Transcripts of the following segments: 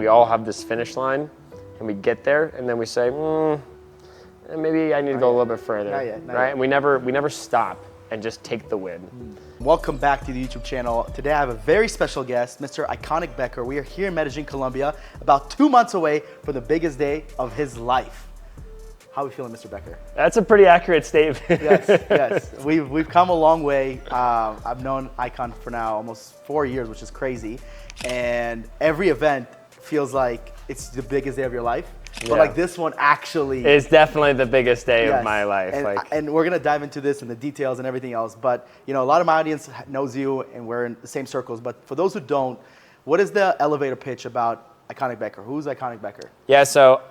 we all have this finish line, and we get there, and then we say, maybe I need to go a little bit further, Not yet. And we never stop and just take the win. Welcome back to the YouTube channel. Today I have a very special guest, Mr. Iconic Becker. We are here in Medellin, Colombia, about 2 months away from the biggest day of his life. How are we feeling, Mr. Becker? That's a pretty accurate statement. Yes. We've come a long way. I've known Icon for now almost 4 years, which is crazy. And every event feels like it's the biggest day of your life. But like this one actually is definitely the biggest day of my life. And we're gonna dive into this and the details and everything else. But you know, a lot of my audience knows you and we're in the same circles. But for those who don't, what is the elevator pitch about Iconic Becker? Who's Iconic Becker? Yeah, so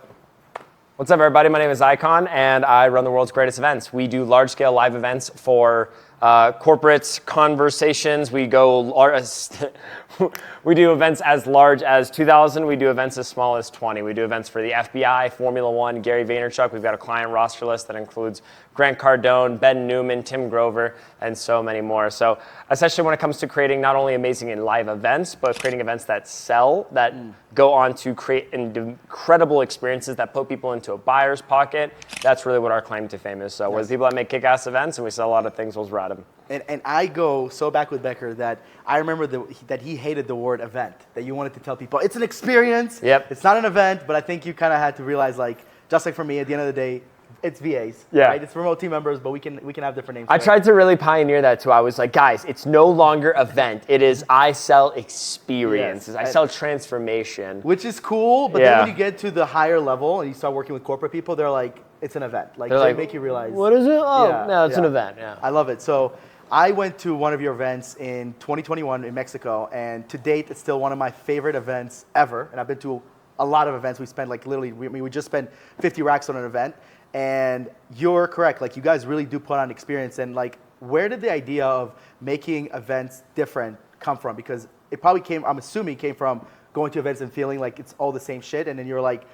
what's up, everybody? My name is Icon, and I run the world's greatest events. We do large-scale live events for corporate conversations. We we do events as large as 2,000. We do events as small as 20. We do events for the FBI, Formula One, Gary Vaynerchuk. We've got a client roster list that includes Grant Cardone, Ben Newman, Tim Grover, and so many more. So essentially when it comes to creating not only amazing and live events, but creating events that sell, that go on to create incredible experiences that put people into a buyer's pocket, that's really what our claim to fame is. So we're the people that make kick-ass events, and we sell a lot of things, we'll ride them. And I go so back with Becker that I remember that he hated the word event, that you wanted to tell people, it's an experience, it's not an event, but I think you kind of had to realize, like, just like for me, at the end of the day, it's VAs, right? It's remote team members, but we can have different names. I tried to really pioneer that too. I was like, guys, it's no longer event. It is I sell experiences. I sell transformation. Which is cool, but then when you get to the higher level and you start working with corporate people, they're like, it's an event. Like, they make you realize. What is it? Oh, no, it's an event, I love it. So I went to one of your events in 2021 in Mexico, and to date, it's still one of my favorite events ever. And I've been to a lot of events. We spent like literally, we just spent 50 racks on an event. And you're correct, like you guys really do put on experience. And like, where did the idea of making events different come from? Because it probably came, I'm assuming, came from going to events and feeling like it's all the same shit. And then you're like,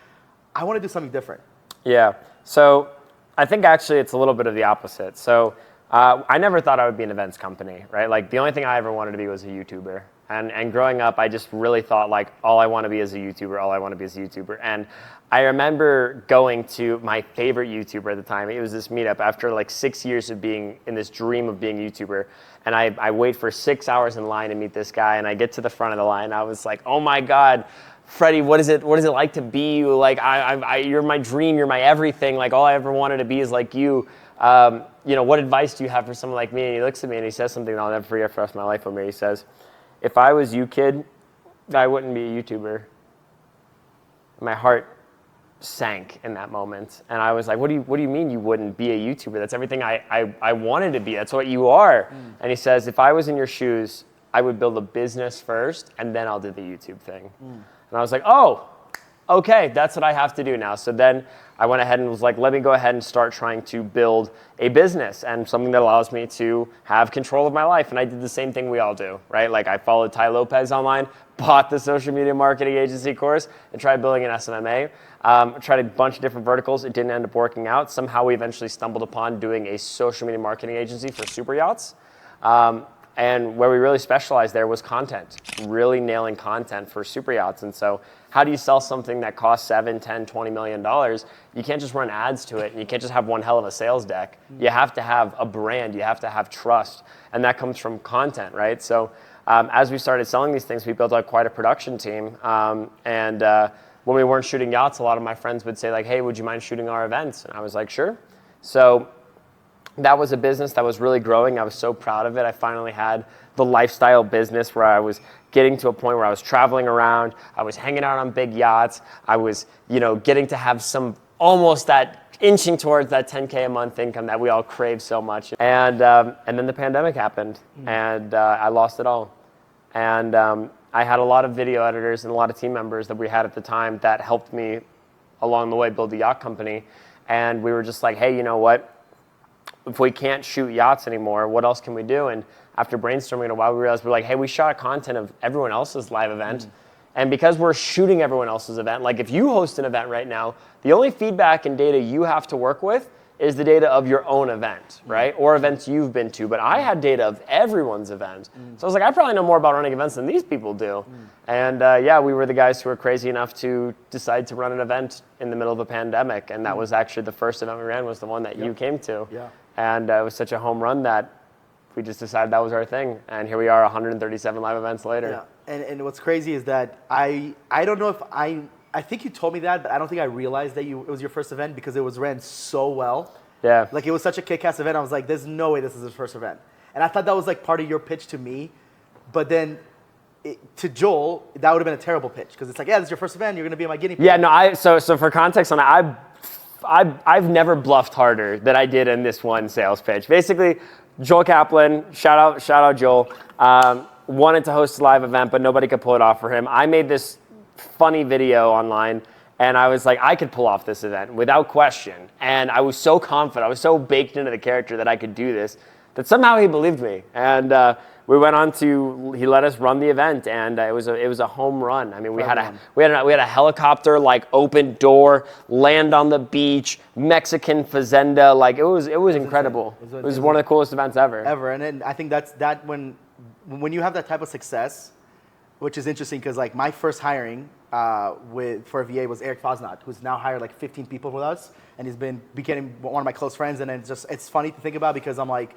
I want to do something different. Yeah, so I think actually it's a little bit of the opposite. So I never thought I would be an events company, right? Like the only thing I ever wanted to be was a YouTuber. And growing up, I just really thought like, all I want to be is a YouTuber, all I want to be is a YouTuber. And I remember going to my favorite YouTuber at the time. It was this meetup after like 6 years of being in this dream of being a YouTuber. And I wait for 6 hours in line to meet this guy, and I get to the front of the line. I was like, oh my God, Freddie, what is it like to be you? Like, you're my dream, you're my everything. Like, all I ever wanted to be is like you. You know, what advice do you have for someone like me? And he looks at me and he says something that I'll never forget for the rest of my life with me. He says, if I was you, kid, I wouldn't be a YouTuber. My heart sank in that moment. And I was like, what do you mean you wouldn't be a YouTuber? That's everything I wanted to be. That's what you are. And he says, if I was in your shoes, I would build a business first, and then I'll do the YouTube thing. And I was like, oh, okay, that's what I have to do now. So then I went ahead and was like, let me go ahead and start trying to build a business and something that allows me to have control of my life. And I did the same thing we all do, right? Like I followed Ty Lopez online, bought the social media marketing agency course, and tried building an SMMA. Tried a bunch of different verticals. It didn't end up working out. Somehow we eventually stumbled upon doing a social media marketing agency for super yachts. And where we really specialized there was content, really nailing content for super yachts. And so how do you sell something that costs $7, $10, $20 million? You can't just run ads to it, and you can't just have one hell of a sales deck. You have to have a brand, you have to have trust, and that comes from content, right? So as we started selling these things, we built out quite a production team. When we weren't shooting yachts, a lot of my friends would say like, hey, would you mind shooting our events? And I was like, sure. So that was a business that was really growing. I was so proud of it. I finally had the lifestyle business where I was getting to a point where I was traveling around. I was hanging out on big yachts. I was, getting to have some almost that inching towards that 10K a month income that we all crave so much. And then the pandemic happened, and I lost it all. And I had a lot of video editors and a lot of team members that we had at the time that helped me along the way build the yacht company. And we were just like, hey, you know what? If we can't shoot yachts anymore, what else can we do? And after brainstorming a while, we realized we're like, hey, we shot content of everyone else's live event. And because we're shooting everyone else's event, like if you host an event right now, the only feedback and data you have to work with is the data of your own event, right? Or events you've been to. But I had data of everyone's event. So I was like, I probably know more about running events than these people do. And yeah, we were the guys who were crazy enough to decide to run an event in the middle of a pandemic. And that was actually the first event we ran, was the one that you came to. Yeah. And it was such a home run that we just decided that was our thing. And here we are 137 live events later. Yeah. And what's crazy is that I don't know if I think you told me that, but I don't think I realized that it was your first event because it was ran so well. Yeah. Like, it was such a kick-ass event. I was like, there's no way this is his first event. And I thought that was like part of your pitch to me. But then to Joel, that would have been a terrible pitch because it's like, yeah, this is your first event. You're going to be my guinea pig. Yeah, no, so for context on it, I've never bluffed harder than I did in this one sales pitch. Basically, Joel Kaplan, shout out Joel, wanted to host a live event, but nobody could pull it off for him. I made this funny video online, and I was like, I could pull off this event without question. And I was so confident, I was so baked into the character that I could do this, that somehow he believed me. And we went on he let us run the event, and it was a home run. I mean, we had a helicopter, like, open door, land on the beach, Mexican fazenda, like, it was incredible. It was one of the coolest events ever. And then I think that's when you have that type of success, which is interesting because, like, my first hiring for a VA was Eric Fosnot, who's now hired like 15 people with us, and he's becoming one of my close friends. And it's funny to think about because I'm like,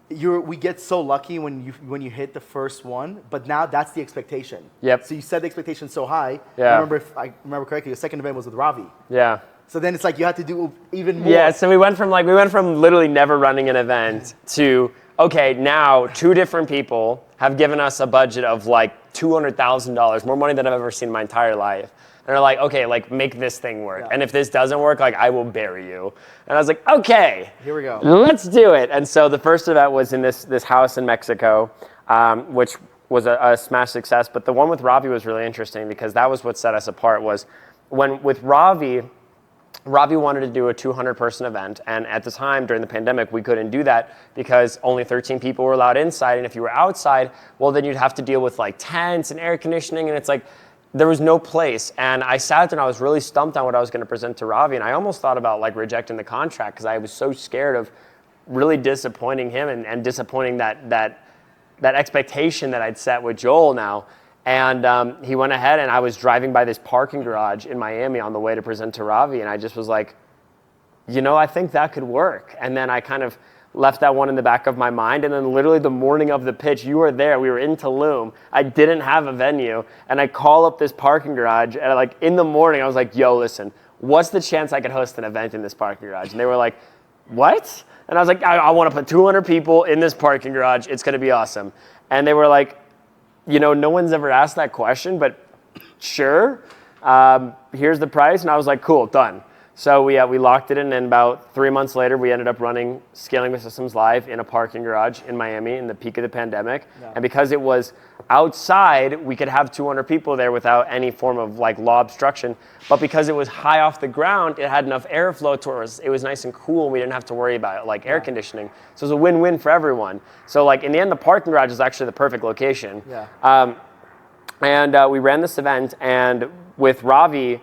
we get so lucky when you hit the first one, but now that's the expectation. Yep. So you set the expectation so high. Yeah. If I remember correctly, the second event was with Ravi. Yeah. So then it's like you have to do even more. Yeah. So we went from literally never running an event to, okay, now 2 different people have given us a budget of like $200,000, more money than I've ever seen in my entire life. And they're like, okay, like, make this thing work. Yeah. And if this doesn't work, like, I will bury you. And I was like, okay, here we go. Let's do it. And so the first event was in this house in Mexico, which was a smash success. But the one with Ravi was really interesting because that was what set us apart. Was when with Ravi wanted to do a 200-person event, and at the time during the pandemic, we couldn't do that because only 13 people were allowed inside, and if you were outside, well, then you'd have to deal with like tents and air conditioning, and it's like there was no place. And I sat there and I was really stumped on what I was going to present to Ravi, and I almost thought about like rejecting the contract because I was so scared of really disappointing him and disappointing that expectation that I'd set with Joel now. And he went ahead, and I was driving by this parking garage in Miami on the way to present to Ravi, and I just was like, I think that could work. And then I kind of left that one in the back of my mind, and then literally the morning of the pitch, you were there, we were in Tulum, I didn't have a venue, and I call up this parking garage, and like in the morning, I was like, yo, listen, what's the chance I could host an event in this parking garage? And they were like, what? And I was like, I want to put 200 people in this parking garage, it's going to be awesome. And they were like, no one's ever asked that question, but sure, here's the price. And I was like, cool, done. So we locked it in, and about 3 months later, we ended up running Scaling with Systems Live in a parking garage in Miami in the peak of the pandemic. Yeah. And because it was outside, we could have 200 people there without any form of like law obstruction. But because it was high off the ground, it had enough airflow to it. It was nice and cool, and we didn't have to worry about like air conditioning. So it was a win-win for everyone. So like in the end, the parking garage is actually the perfect location. Yeah. And we ran this event, and with Ravi,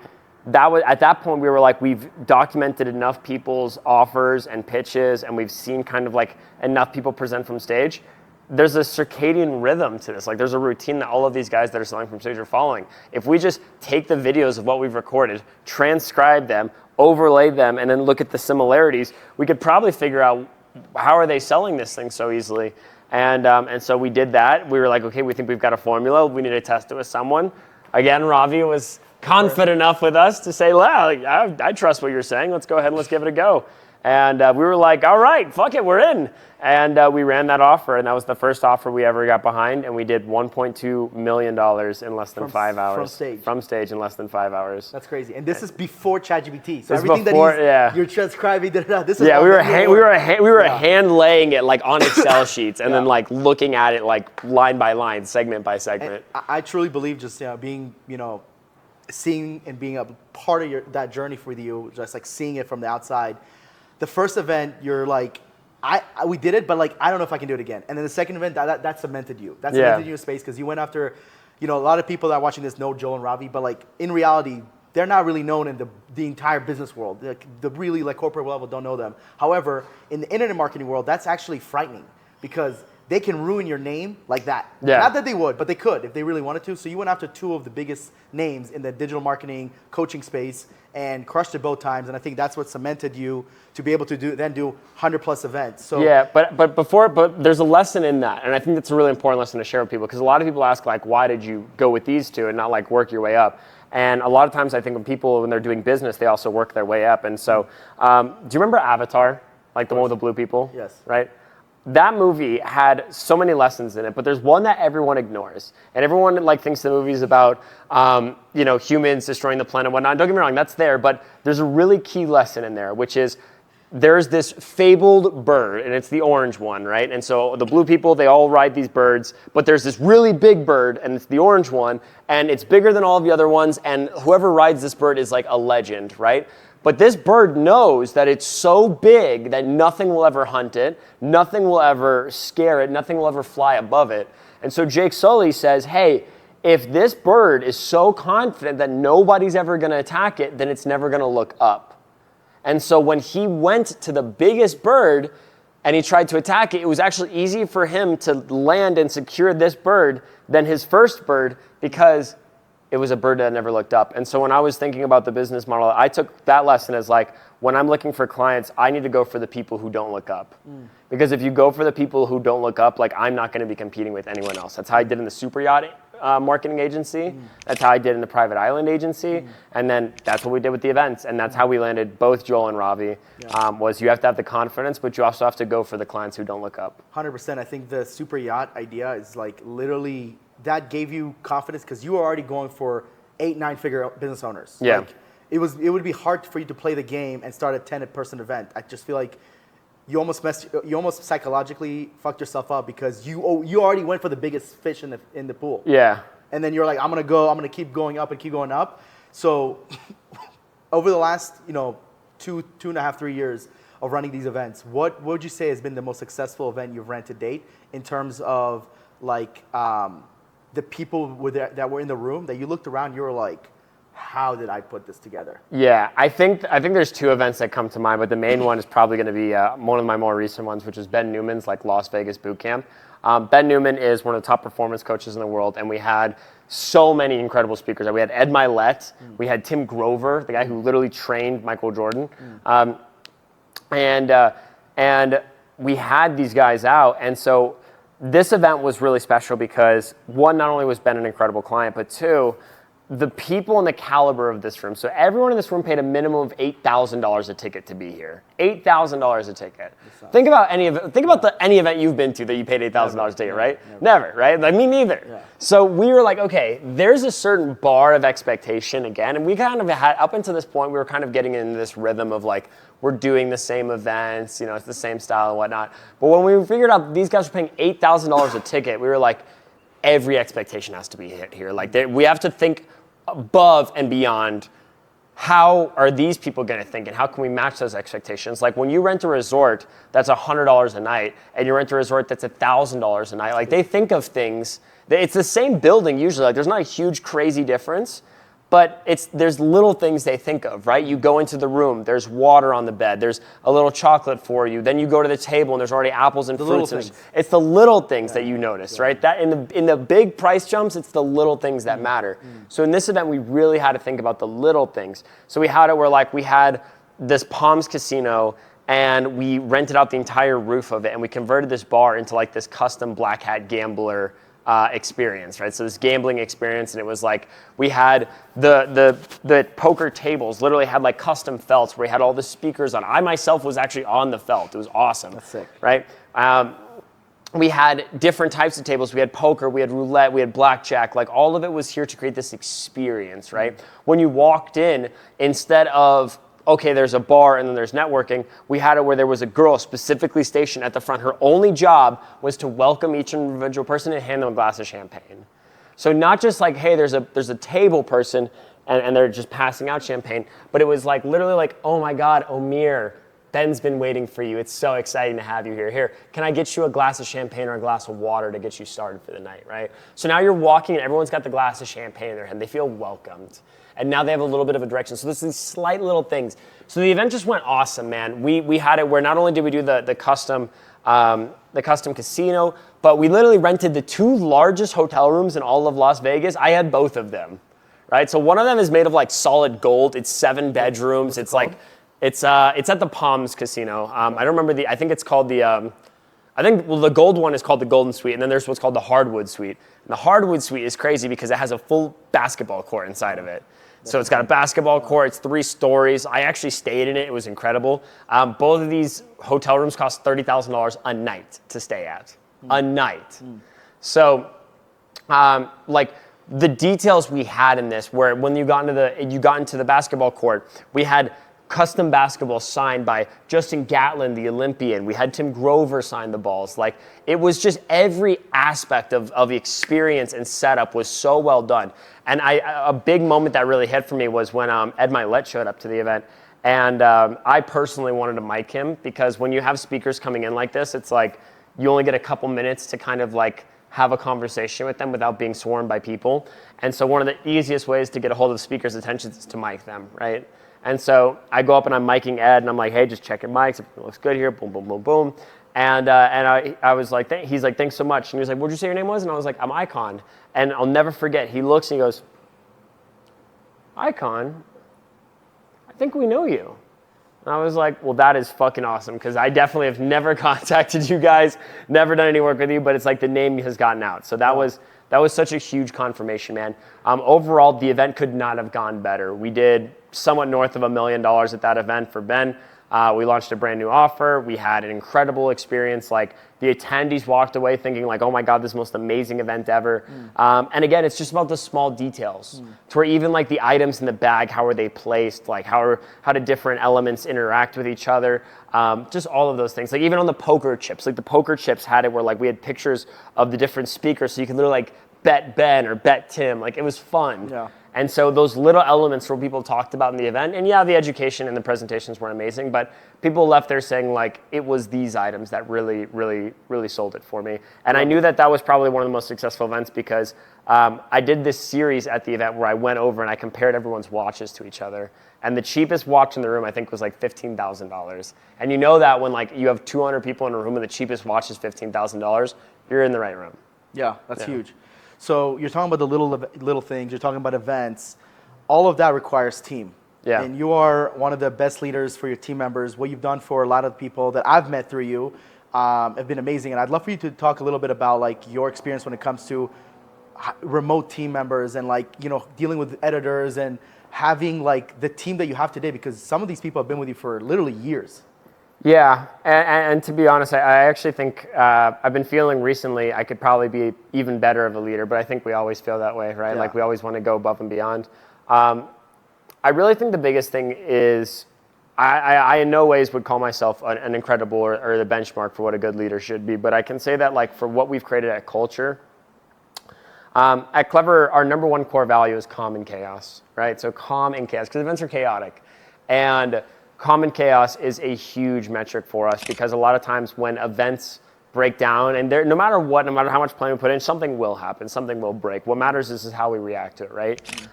that was at that point we were like, we've documented enough people's offers and pitches, and we've seen kind of like enough people present from stage. There's a circadian rhythm to this. Like, there's a routine that all of these guys that are selling from stage are following. If we just take the videos of what we've recorded, transcribe them, overlay them, and then look at the similarities, we could probably figure out how are they selling this thing so easily. And so we did that. We were like, okay, we think we've got a formula. We need to test it with someone. Again, Ravi was confident enough with us to say, well, I trust what you're saying. Let's go ahead and let's give it a go. And we were like, all right, fuck it, we're in. And we ran that offer, and that was the first offer we ever got behind, and we did $1.2 million in less than 5 hours. From stage in less than 5 hours. That's crazy. And this is before ChatGPT. So everything you're transcribing, this is we were hand laying it like on Excel sheets, and then like looking at it like line by line, segment by segment. And I truly believe just being, seeing and being a part of that journey for you, just like seeing it from the outside. The first event, you're like, we did it, but like, I don't know if I can do it again. And then the second event, that cemented you. That cemented you in space because you went after, a lot of people that are watching this know Joel and Ravi, but like in reality, they're not really known in the entire business world. The really like corporate level don't know them. However, in the internet marketing world, that's actually frightening because they can ruin your name like that. Yeah. Not that they would, but they could if they really wanted to. So you went after two of the biggest names in the digital marketing coaching space and crushed it both times. And I think that's what cemented you to be able to do 100+ events. So yeah, but there's a lesson in that, and I think that's a really important lesson to share with people because a lot of people ask like, why did you go with these two and not like work your way up? And a lot of times I think when they're doing business, they also work their way up. And so, do you remember Avatar, like the one with the blue people? Yes. Right. That movie had so many lessons in it, but there's one that everyone ignores, and everyone like thinks the movie's about humans destroying the planet and whatnot. Don't get me wrong, that's there, but there's a really key lesson in there, which is there's this fabled bird, and it's the orange one, right? And so the blue people, they all ride these birds, but there's this really big bird, and it's the orange one, and it's bigger than all of the other ones, and whoever rides this bird is like a legend, right? But this bird knows that it's so big that nothing will ever hunt it, nothing will ever scare it, nothing will ever fly above it. And so Jake Sully says, hey, if this bird is so confident that nobody's ever going to attack it, then it's never going to look up. And so when he went to the biggest bird and he tried to attack it, it was actually easy for him to land and secure this bird than his first bird because it was a bird that never looked up. And so when I was thinking about the business model, I took that lesson as like, when I'm looking for clients, I need to go for the people who don't look up. Because if you go for the people who don't look up, like I'm not gonna be competing with anyone else. That's how I did in the super yacht marketing agency. That's how I did in the private island agency. And then that's what we did with the events. And that's how we landed both Joel and Ravi, was you have to have the confidence, but you also have to go for the clients who don't look up. 100%. I think the super yacht idea is like literally that gave you confidence because you were already going for 8-9 figure business owners. Yeah. Like, it would be hard for you to play the game and start a 10-person event. I just feel like you almost psychologically fucked yourself up because you already went for the biggest fish in the pool. Yeah. And then you're like, I'm gonna keep going up and keep going up. So over the last 2.5, 3 years of running these events, what would you say has been the most successful event you've ran to date in terms of like the people that were in the room that you looked around, you were like, how did I put this together? Yeah, I think there's two events that come to mind, but the main one is probably going to be one of my more recent ones, which is Ben Newman's like Las Vegas boot camp. Ben Newman is one of the top performance coaches in the world, and we had so many incredible speakers. We had Ed Milet, we had Tim Grover, the guy who literally trained Michael Jordan, and we had these guys out, and so this event was really special because one, not only was Ben an incredible client, but two, the people and the caliber of this room. So everyone in this room paid a minimum of $8,000 a ticket to be here. $8,000 a ticket. Think about any event you've been to that you paid $8,000 a ticket, right? Never, right? Like me neither. Yeah. So we were like, okay, there's a certain bar of expectation again, and we kind of had up until this point, we were kind of getting into this rhythm of like we're doing the same events, it's the same style and whatnot. But when we figured out these guys were paying $8,000 a ticket, we were like, every expectation has to be hit here. Like we have to think above and beyond how are these people going to think and how can we match those expectations? Like when you rent a resort that's $100 a night and you rent a resort that's $1,000 a night, like they think of things, it's the same building usually, like there's not a huge crazy difference, but there's little things they think of, right? You go into the room, there's water on the bed, there's a little chocolate for you, then you go to the table and there's already apples and fruits. It's the little things that you notice, right? That in the big price jumps, it's the little things that matter. So in this event, we really had to think about the little things. So we had it where like we had this Palms casino and we rented out the entire roof of it and we converted this bar into like this custom black hat gambler experience, right? So this gambling experience, and it was like we had the poker tables literally had like custom felts where we had all the speakers on. I myself was actually on the felt. It was awesome. That's sick. Right? We had different types of tables. We had poker, we had roulette, we had blackjack. Like all of it was here to create this experience, right? When you walked in, instead of okay, there's a bar and then there's networking, we had it where there was a girl specifically stationed at the front. Her only job was to welcome each individual person and hand them a glass of champagne. So not just like, hey, there's a table person and they're just passing out champagne, but it was like literally like, oh my God, Omir, Ben's been waiting for you. It's so exciting to have you here. Here, can I get you a glass of champagne or a glass of water to get you started for the night, right? So now you're walking and everyone's got the glass of champagne in their hand. They feel welcomed. And now they have a little bit of a direction. So there's these slight little things. So the event just went awesome, man. We had it where not only did we do the custom casino, but we literally rented the 2 largest hotel rooms in all of Las Vegas. I had both of them, right? So one of them is made of like solid gold. It's 7 bedrooms. It's like, it's at the Palms Casino. I don't remember I think it's called the gold one is called the Golden Suite, and then there's what's called the Hardwood Suite. And the Hardwood Suite is crazy because it has a full basketball court inside of it. So it's got a basketball court. It's 3 stories. I actually stayed in it. It was incredible. Both of these hotel rooms cost $30,000 a night to stay at. A night. So, like the details we had in this, where when you got into the basketball court, we had custom basketball signed by Justin Gatlin, the Olympian. We had Tim Grover sign the balls. Like, it was just every aspect of the experience and setup was so well done. And a big moment that really hit for me was when Ed Milet showed up to the event. And I personally wanted to mic him because when you have speakers coming in like this, it's like you only get a couple minutes to kind of like have a conversation with them without being swarmed by people. And so one of the easiest ways to get a hold of the speaker's attention is to mic them, right? And so I go up and I'm micing Ed, and I'm like, hey, just checking mics. Everything looks good here. Boom, boom, boom, boom. And I was like, he's like, thanks so much. And he was like, what'd you say your name was? And I was like, I'm Icon. And I'll never forget. He looks and he goes, Icon? I think we know you. And I was like, well, that is fucking awesome because I definitely have never contacted you guys, never done any work with you, but it's like the name has gotten out. So that was such a huge confirmation, man. Overall, the event could not have gone better. We did somewhat north of $1 million at that event for Ben. We launched a brand new offer. We had an incredible experience. Like, the attendees walked away thinking like, oh my God, this is the most amazing event ever. And again, it's just about the small details to where even like the items in the bag, how are they placed? Like how do different elements interact with each other? Just all of those things. Like even on the poker chips, like the poker chips had it where like we had pictures of the different speakers. So you could literally like bet Ben or bet Tim. Like it was fun. Yeah. And so those little elements were people talked about in the event. And yeah, the education and the presentations were amazing, but people left there saying like, it was these items that really, really, really sold it for me. And I knew that was probably one of the most successful events because I did this series at the event where I went over and I compared everyone's watches to each other. And the cheapest watch in the room, I think, was like $15,000. And you know that when like you have 200 people in a room and the cheapest watch is $15,000, you're in the right room. Yeah, that's huge. So you're talking about the little things. You're talking about events. All of that requires team. Yeah. And you are one of the best leaders for your team members. What you've done for a lot of people that I've met through you have been amazing. And I'd love for you to talk a little bit about like your experience when it comes to remote team members and like, you know, dealing with editors and having like the team that you have today, because some of these people have been with you for literally years. Yeah, and to be honest, I actually think I've been feeling recently I could probably be even better of a leader, but I think we always feel that way, right? Yeah. Like we always want to go above and beyond. I really think the biggest thing is I in no ways would call myself an incredible or the benchmark for what a good leader should be, but I can say that like for what we've created at Culture, at Clever, our number one core value is calm and chaos, right? So calm and chaos, because events are chaotic. And calm and chaos is a huge metric for us because a lot of times when events break down, and no matter what, no matter how much planning we put in, something will happen, something will break. What matters is how we react to it, right?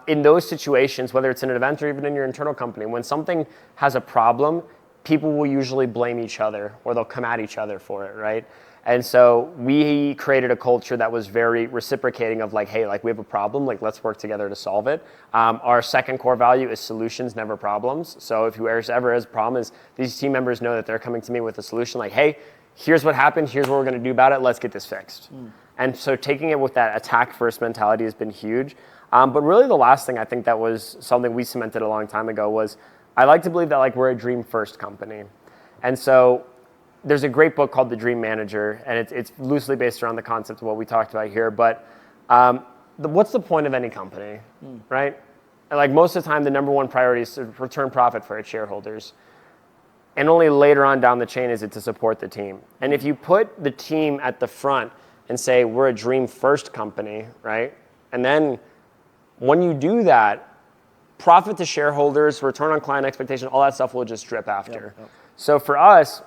In those situations, whether it's in an event or even in your internal company, when something has a problem, people will usually blame each other or they'll come at each other for it, right? And so we created a culture that was very reciprocating of like, hey, like we have a problem, like let's work together to solve it. Our second core value is solutions, never problems. So if whoever ever has a problem is these team members know that they're coming to me with a solution like, hey, here's what happened, here's what we're gonna do about it, let's get this fixed. And so taking it with that attack first mentality has been huge. But really the last thing I think that was something we cemented a long time ago was I like to believe that like we're a dream first company. And so there's a great book called The Dream Manager, and it's loosely based around the concept of what we talked about here. But what's the point of any company, right? And like most of the time, the number one priority is to return profit for its shareholders. And only later on down the chain is it to support the team. And if you put the team at the front and say, we're a dream first company, right? And then when you do that, profit to shareholders, return on client expectation, all that stuff will just drip after. Yep. So for us,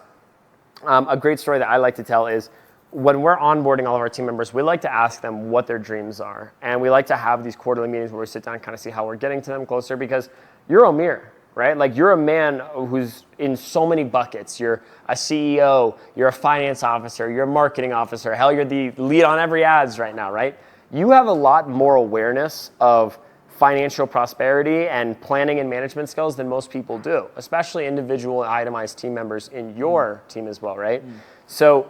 a great story that I like to tell is when we're onboarding all of our team members, we like to ask them what their dreams are. And we like to have these quarterly meetings where we sit down and kind of see how we're getting to them closer, because you're Amir, right? Like, you're a man who's in so many buckets. You're a CEO, you're a finance officer, you're a marketing officer. Hell, you're the lead on every ads right now, right? You have a lot more awareness of financial prosperity and planning and management skills than most people do, especially individual itemized team members in your team as well, right? So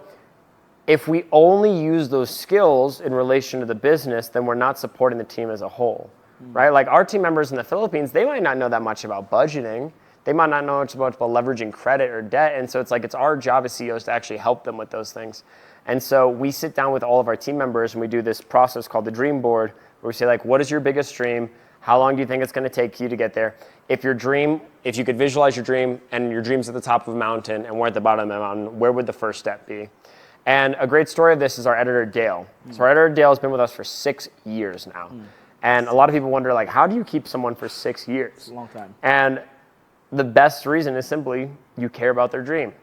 if we only use those skills in relation to the business, then we're not supporting the team as a whole, right? Like, our team members in the Philippines, they might not know that much about budgeting. They might not know much about leveraging credit or debt. And so it's like, it's our job as CEOs to actually help them with those things. And so we sit down with all of our team members and we do this process called the dream board, where we say, like, what is your biggest dream? How long do you think it's going to take you to get there? If you could visualize your dream and your dream's at the top of a mountain and we're at the bottom of the mountain, where would the first step be? And a great story of this is our editor, Dale. So our editor, Dale, has been with us for 6 years now. And a lot of people wonder, like, how do you keep someone for 6 years? It's a long time. And the best reason is simply you care about their dream.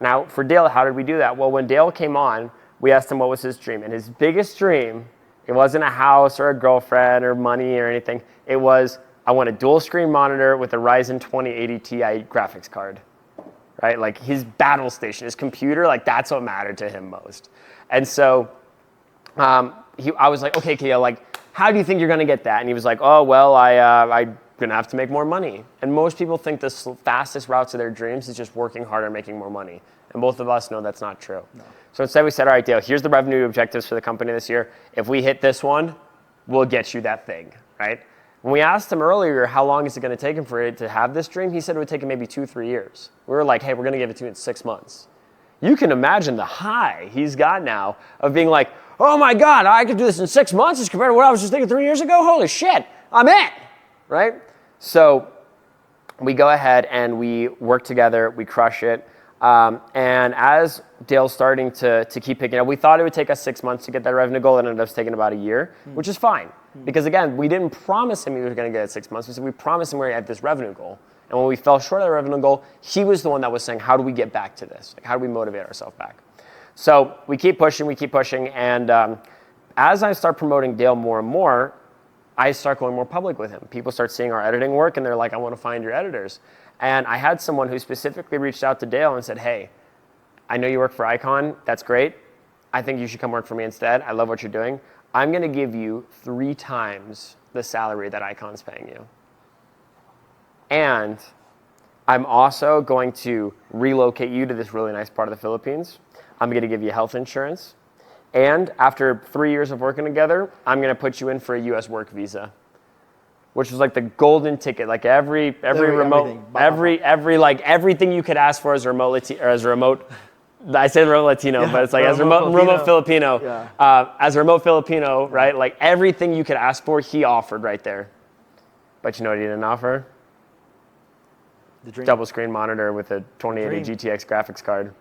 Now, for Dale, how did we do that? Well, when Dale came on, we asked him what was his dream. And his biggest dream, it wasn't a house or a girlfriend or money or anything. It was, I want a dual screen monitor with a Ryzen 2080 Ti graphics card. Right? Like, his battle station, his computer, like, that's what mattered to him most. And so I was like, okay, Kale, like, how do you think you're going to get that? And he was like, oh, well, I'm going to have to make more money. And most people think the fastest route to their dreams is just working harder and making more money. And both of us know that's not true. No. So instead we said, all right, Dale, here's the revenue objectives for the company this year. If we hit this one, we'll get you that thing, right? When we asked him earlier, how long is it going to take him for it to have this dream? He said it would take him maybe 2-3 years. We were like, hey, we're going to give it to you in 6 months. You can imagine the high he's got now of being like, oh my God, I could do this in 6 months as compared to what I was just thinking 3 years ago? Holy shit, I'm in, right? So we go ahead and we work together, we crush it. And as Dale's starting to keep picking up, we thought it would take us 6 months to get that revenue goal. It ended up taking about a year, which is fine. Because again, we didn't promise him he was going to get it 6 months. We said we promised him we had this revenue goal. And when we fell short of the revenue goal, he was the one that was saying, how do we get back to this? Like, how do we motivate ourselves back? So we keep pushing. And as I start promoting Dale more and more, I start going more public with him. People start seeing our editing work and they're like, I want to find your editors. And I had someone who specifically reached out to Dale and said, hey, I know you work for Icon. That's great. I think you should come work for me instead. I love what you're doing. I'm going to give you 3 times the salary that Icon's paying you. And I'm also going to relocate you to this really nice part of the Philippines. I'm going to give you health insurance. And after 3 years of working together, I'm going to put you in for a U.S. work visa, which was like the golden ticket. Like every remote, everything you could ask for as a remote I say remote Latino, yeah, but it's like as remote Filipino. Yeah. As a remote Filipino, right? Like everything you could ask for, he offered right there. But you know what he didn't offer? The dream. Double screen monitor with a 2080 GTX graphics card.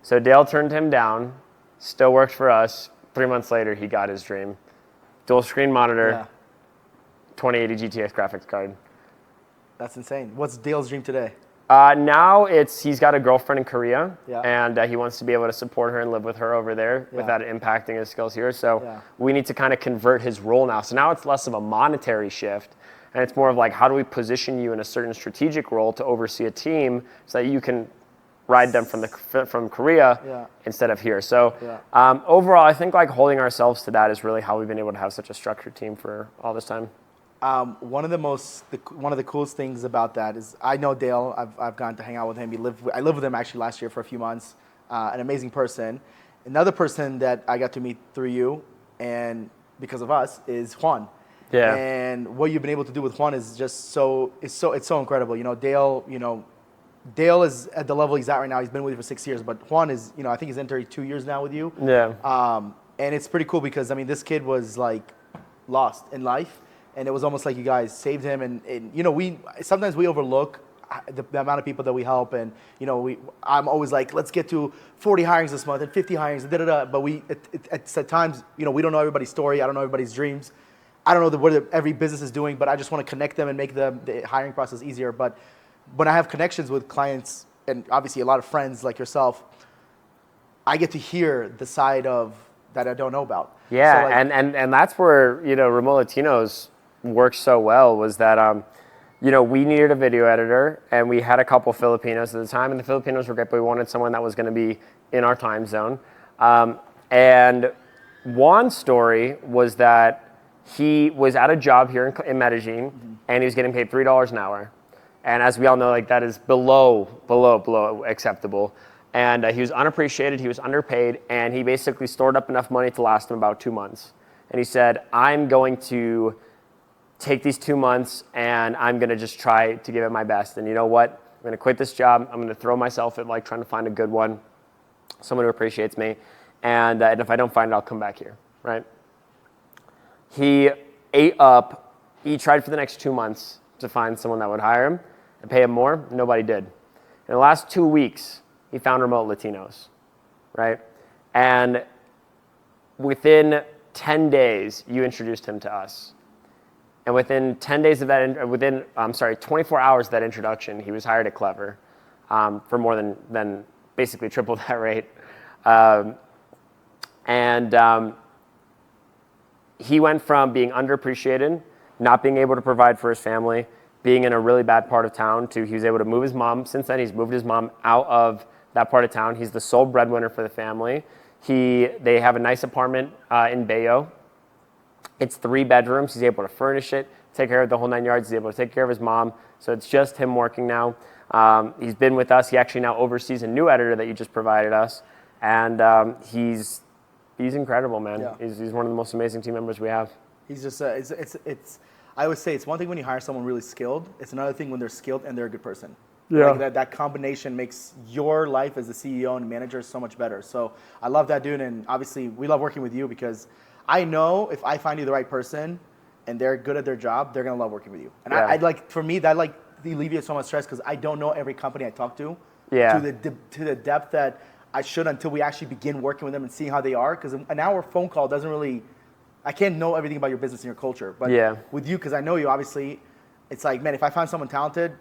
So Dale turned him down, still worked for us. 3 months later, he got his dream. Dual screen monitor, 2080 GTX graphics card. That's insane. What's Dale's dream today? Now he's got a girlfriend in Korea, and he wants to be able to support her and live with her over there without impacting his skills here. So we need to kind of convert his role now. So now it's less of a monetary shift, and it's more of like, how do we position you in a certain strategic role to oversee a team so that you can ride them from Korea instead of here. So overall, I think like holding ourselves to that is really how we've been able to have such a structured team for all this time. One of the coolest things about that is I know Dale. I've gotten to hang out with him. I lived with him actually last year for a few months. An amazing person. Another person that I got to meet through you and because of us is Juan. Yeah. And what you've been able to do with Juan is just it's so incredible. You know, Dale is at the level he's at right now. He's been with you for 6 years, but Juan is, I think he's entered 2 years now with you. Yeah. And it's pretty cool because this kid was like lost in life. And it was almost like you guys saved him, and sometimes we overlook the amount of people that we help, and I'm always like, let's get to 40 hirings this month and 50 hirings, but at times we don't know everybody's story. I don't know everybody's dreams. I don't know what every business is doing, but I just want to connect them and make the hiring process easier. But when I have connections with clients and obviously a lot of friends like yourself, I get to hear the side of that I don't know about. Yeah, So, like, and that's where, Remote Latinos worked so well was that, we needed a video editor, and we had a couple Filipinos at the time, and the Filipinos were great, but we wanted someone that was going to be in our time zone. And Juan's story was that he was at a job here in Medellin, and he was getting paid $3 an hour. And as we all know, like that is below acceptable. And he was unappreciated, he was underpaid, and he basically stored up enough money to last him about 2 months. And he said, I'm going to take these 2 months and I'm going to just try to give it my best. And you know what? I'm going to quit this job. I'm going to throw myself at like trying to find a good one, someone who appreciates me. And if I don't find it, I'll come back here, right? He tried for the next 2 months to find someone that would hire him and pay him more. Nobody did. In the last 2 weeks, he found Remote Latinos, right? And within 10 days, you introduced him to us. And within 10 days of that, 24 hours of that introduction, he was hired at Clever for more than basically triple that rate. He went from being underappreciated, not being able to provide for his family, being in a really bad part of town, to he was able to move his mom. Since then, he's moved his mom out of that part of town. He's the sole breadwinner for the family. They have a nice apartment in Bayo. It's 3 bedrooms. He's able to furnish it, take care of the whole 9 yards. He's able to take care of his mom. So it's just him working now. He's been with us. He actually now oversees a new editor that you just provided us. And he's incredible, man. Yeah. He's one of the most amazing team members we have. he's just, I always say it's one thing when you hire someone really skilled. It's another thing when they're skilled and they're a good person. Yeah. Like that combination makes your life as a CEO and manager so much better. So I love that, dude. And obviously we love working with you because I know if I find you the right person and they're good at their job, they're going to love working with you. And Yeah. I'd like, for me, that like alleviates so much stress because I don't know every company I talk to to the depth that I should until we actually begin working with them and seeing how they are. Because an hour phone call doesn't really, I can't know everything about your business and your culture. But with you, because I know you, obviously, it's like, man, if I find someone talented,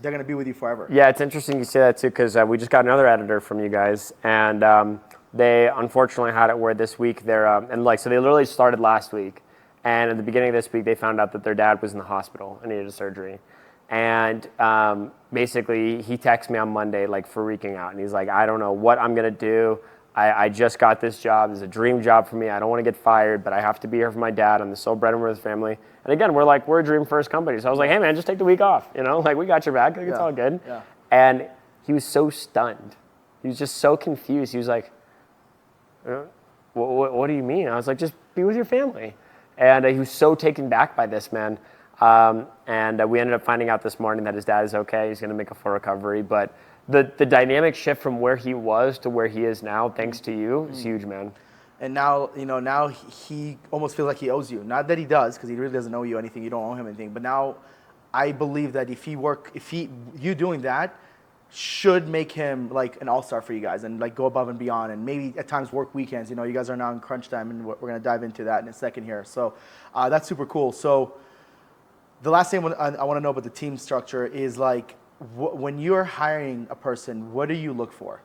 they're going to be with you forever. Yeah, it's interesting you say that too, because we just got another editor from you guys, and they unfortunately had it where this week they're so they literally started last week, and at the beginning of this week they found out that their dad was in the hospital and needed a surgery, and basically he texted me on Monday like freaking out, and he's like, I don't know what I'm gonna do. I just got this job. It's a dream job for me. I don't want to get fired, but I have to be here for my dad. I'm the sole breadwinner of the family. And again, we're a dream first company. So I was like, hey man, just take the week off. Like we got your back. Like, it's all good. Yeah. And he was so stunned. He was just so confused. He was like, what do you mean? I was like, just be with your family. And he was so taken back by this, man. And we ended up finding out this morning that his dad is okay. He's going to make a full recovery. But the dynamic shift from where he was to where he is now, thanks to you, is huge, man. And now, now he almost feels like he owes you. Not that he does, because he really doesn't owe you anything. You don't owe him anything. But now, I believe that you doing that should make him like an all-star for you guys and like go above and beyond and maybe at times work weekends. You guys are now in crunch time, and we're going to dive into that in a second here. So that's super cool. So the last thing I want to know about the team structure is like, when you're hiring a person, what do you look for?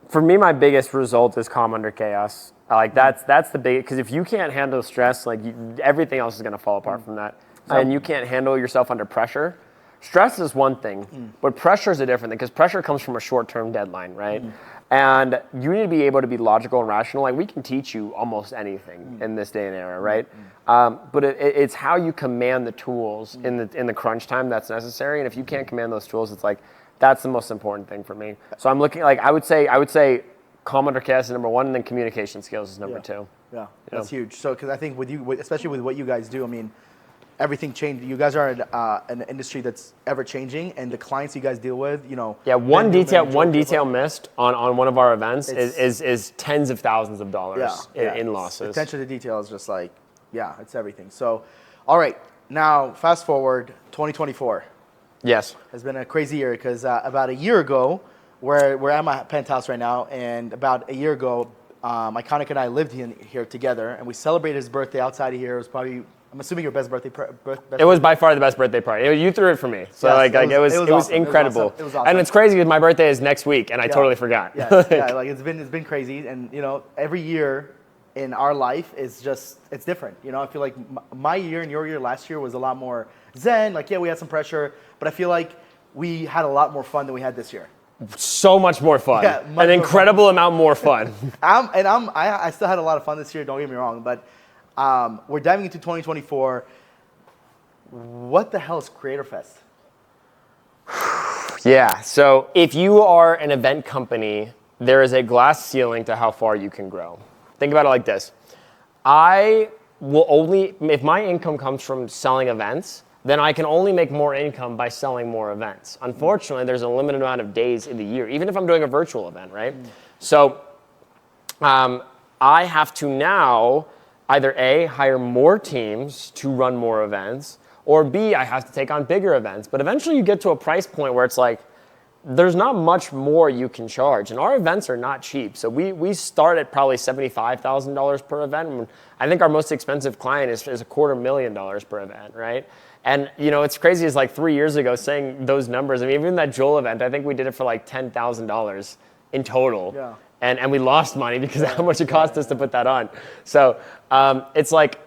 For me, my biggest result is calm under chaos. Like that's the big, because if you can't handle stress, like everything else is going to fall apart from that. And you can't handle yourself under pressure. Stress is one thing, but pressure is a different thing, because pressure comes from a short-term deadline, right? And you need to be able to be logical and rational. Like we can teach you almost anything in this day and era, right? But it's how you command the tools in the crunch time that's necessary. And if you can't command those tools, it's like that's the most important thing for me. So I'm looking like I would say calm under chaos is number one, and then communication skills is number two. Yeah, that's huge. So because I think with you, especially with what you guys do, I mean, everything changed. You guys are an industry that's ever changing, and the clients you guys deal with, Yeah, one detail missed on one of our events is tens of thousands of dollars in losses. Attention to detail is just like, it's everything. So, all right, now fast forward 2024. Yes. Has been a crazy year because about a year ago, we're at my penthouse right now, and about a year ago, Iconic and I lived here together, and we celebrated his birthday outside of here. It was probably I'm assuming your best birthday. It was by far the best birthday party. You threw it for me, so Yes, it was awesome. incredible. It was awesome. And it's crazy because my birthday is next week, and I totally forgot. Yeah, like it's been crazy, and every year in our life is just it's different. I feel like my year and your year last year was a lot more zen. Like we had some pressure, but I feel like we had a lot more fun than we had this year. So much more fun. Yeah, an incredible amount more fun. I still had a lot of fun this year. Don't get me wrong, but we're diving into 2024. What the hell is Creator Fest? Yeah, so if you are an event company, there is a glass ceiling to how far you can grow. Think about it like this. I will only, if my income comes from selling events, then I can only make more income by selling more events. Unfortunately, there's a limited amount of days in the year, even if I'm doing a virtual event, right? So I have to now either A, hire more teams to run more events, or B, I have to take on bigger events. But eventually you get to a price point where it's like, there's not much more you can charge. And our events are not cheap. So we start at probably $75,000 per event. And I think our most expensive client is $250,000 per event, right? And it's crazy, it's like 3 years ago saying those numbers. I mean, even that Joel event, I think we did it for like $10,000 in total. Yeah. And we lost money because of how much it cost us to put that on. So it's like,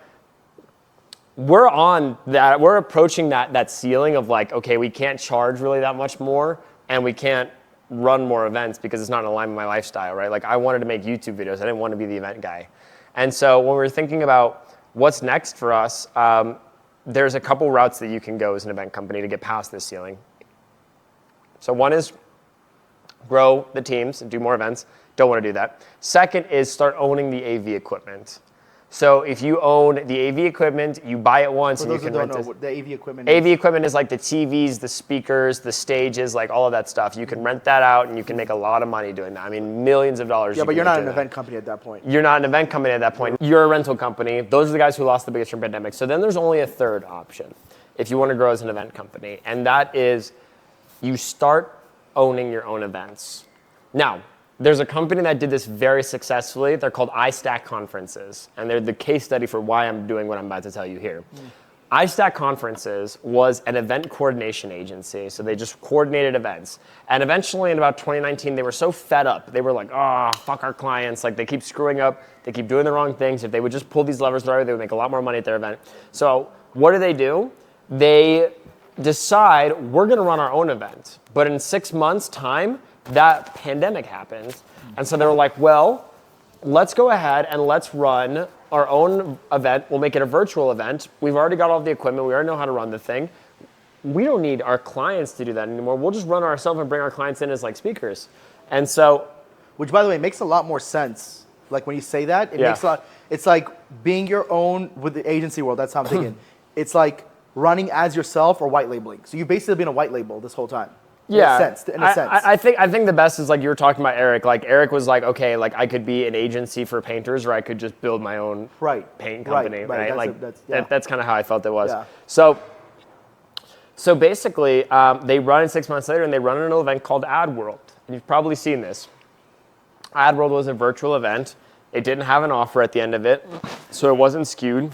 we're approaching that ceiling of like, okay, we can't charge really that much more, and we can't run more events because it's not in alignment with my lifestyle, right? Like I wanted to make YouTube videos. I didn't want to be the event guy. And so when we're thinking about what's next for us, there's a couple routes that you can go as an event company to get past this ceiling. So one is grow the teams and do more events. Don't want to do that. Second is start owning the AV equipment. So if you own the AV equipment, you buy it once and you can rent it. What the AV equipment AV equipment is like the TVs, the speakers, the stages, like all of that stuff. You can rent that out and you can make a lot of money doing that. I mean, millions of dollars. Yeah, but you're not an event company at that point. You're not an event company at that point. You're a rental company. Those are the guys who lost the biggest from pandemic. So then there's only a third option if you want to grow as an event company. And that is you start owning your own events. Now, there's a company that did this very successfully. They're called iStack Conferences, and they're the case study for why I'm doing what I'm about to tell you here. iStack Conferences was an event coordination agency, so they just coordinated events. And eventually in about 2019, they were so fed up. They were like, fuck our clients. Like they keep screwing up. They keep doing the wrong things. If they would just pull these levers the right way, they would make a lot more money at their event. So what do? They decide we're gonna run our own event. But in 6 months' time, that pandemic happened. And so they were like, well, let's go ahead and let's run our own event. We'll make it a virtual event. We've already got all the equipment. We already know how to run the thing. We don't need our clients to do that anymore. We'll just run ourselves and bring our clients in as like speakers. And so, which by the way makes a lot more sense. Like when you say that, it makes a lot. It's like being your own with the agency world. That's how I'm thinking. It's like running as yourself or white labeling. So you've basically been a white label this whole time. Yeah, in a sense. I think the best is like you were talking about Eric. Like Eric was like, okay, like I could be an agency for painters, or I could just build my own paint company, right? That's kind of how I felt it was. Yeah. So basically, they run it 6 months later, and they run an event called AdWorld. And you've probably seen this. AdWorld was a virtual event. It didn't have an offer at the end of it, so it wasn't skewed.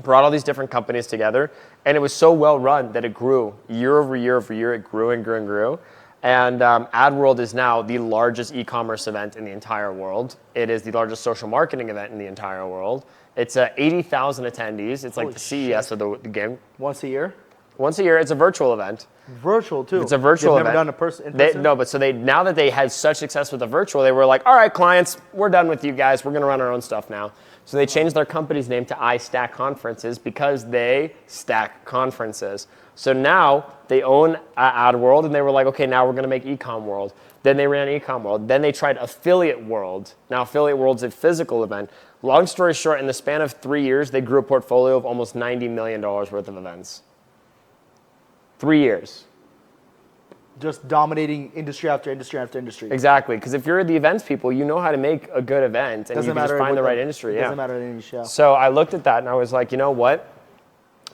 Brought all these different companies together, and it was so well run that it grew year over year over year. It grew and grew and grew. And AdWorld is now the largest e-commerce event in the entire world. It is the largest social marketing event in the entire world. It's 80,000 attendees. It's like the CES of the game. Once a year? Once a year. It's a virtual event. Virtual too. It's a virtual event. Never done in person? No, but so now that they had such success with the virtual, they were like, all right, clients, we're done with you guys. We're going to run our own stuff now. So they changed their company's name to iStack Conferences because they stack conferences. So now they own AdWorld, and they were like, okay, now we're going to make Ecom World. Then they ran Ecom World. Then they tried Affiliate World. Now Affiliate World's a physical event. Long story short, in the span of 3 years, they grew a portfolio of almost $90 million worth of events. 3 years. Just dominating industry after industry after industry. Exactly, because if you're the events people, you know how to make a good event, and you can just find the right industry. It doesn't matter the industry. Yeah. So I looked at that, and I was like, you know what?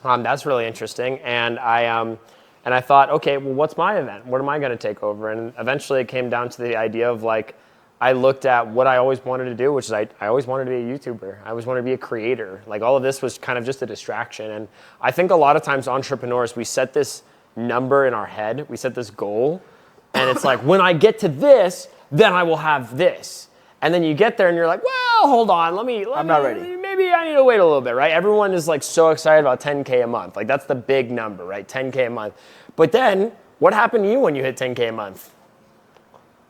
That's really interesting. And I thought, okay, well, what's my event? What am I going to take over? And eventually, it came down to the idea of like, I looked at what I always wanted to do, which is I always wanted to be a YouTuber. I always wanted to be a creator. Like all of this was kind of just a distraction. And I think a lot of times entrepreneurs, we set this number in our head, we set this goal, and it's like, when I get to this, then I will have this. And then you get there and you're like, well, hold on, I'm not ready. Maybe I need to wait a little bit, right? Everyone is like so excited about 10K a month. Like that's the big number, right? 10K a month. But then what happened to you when you hit 10K a month?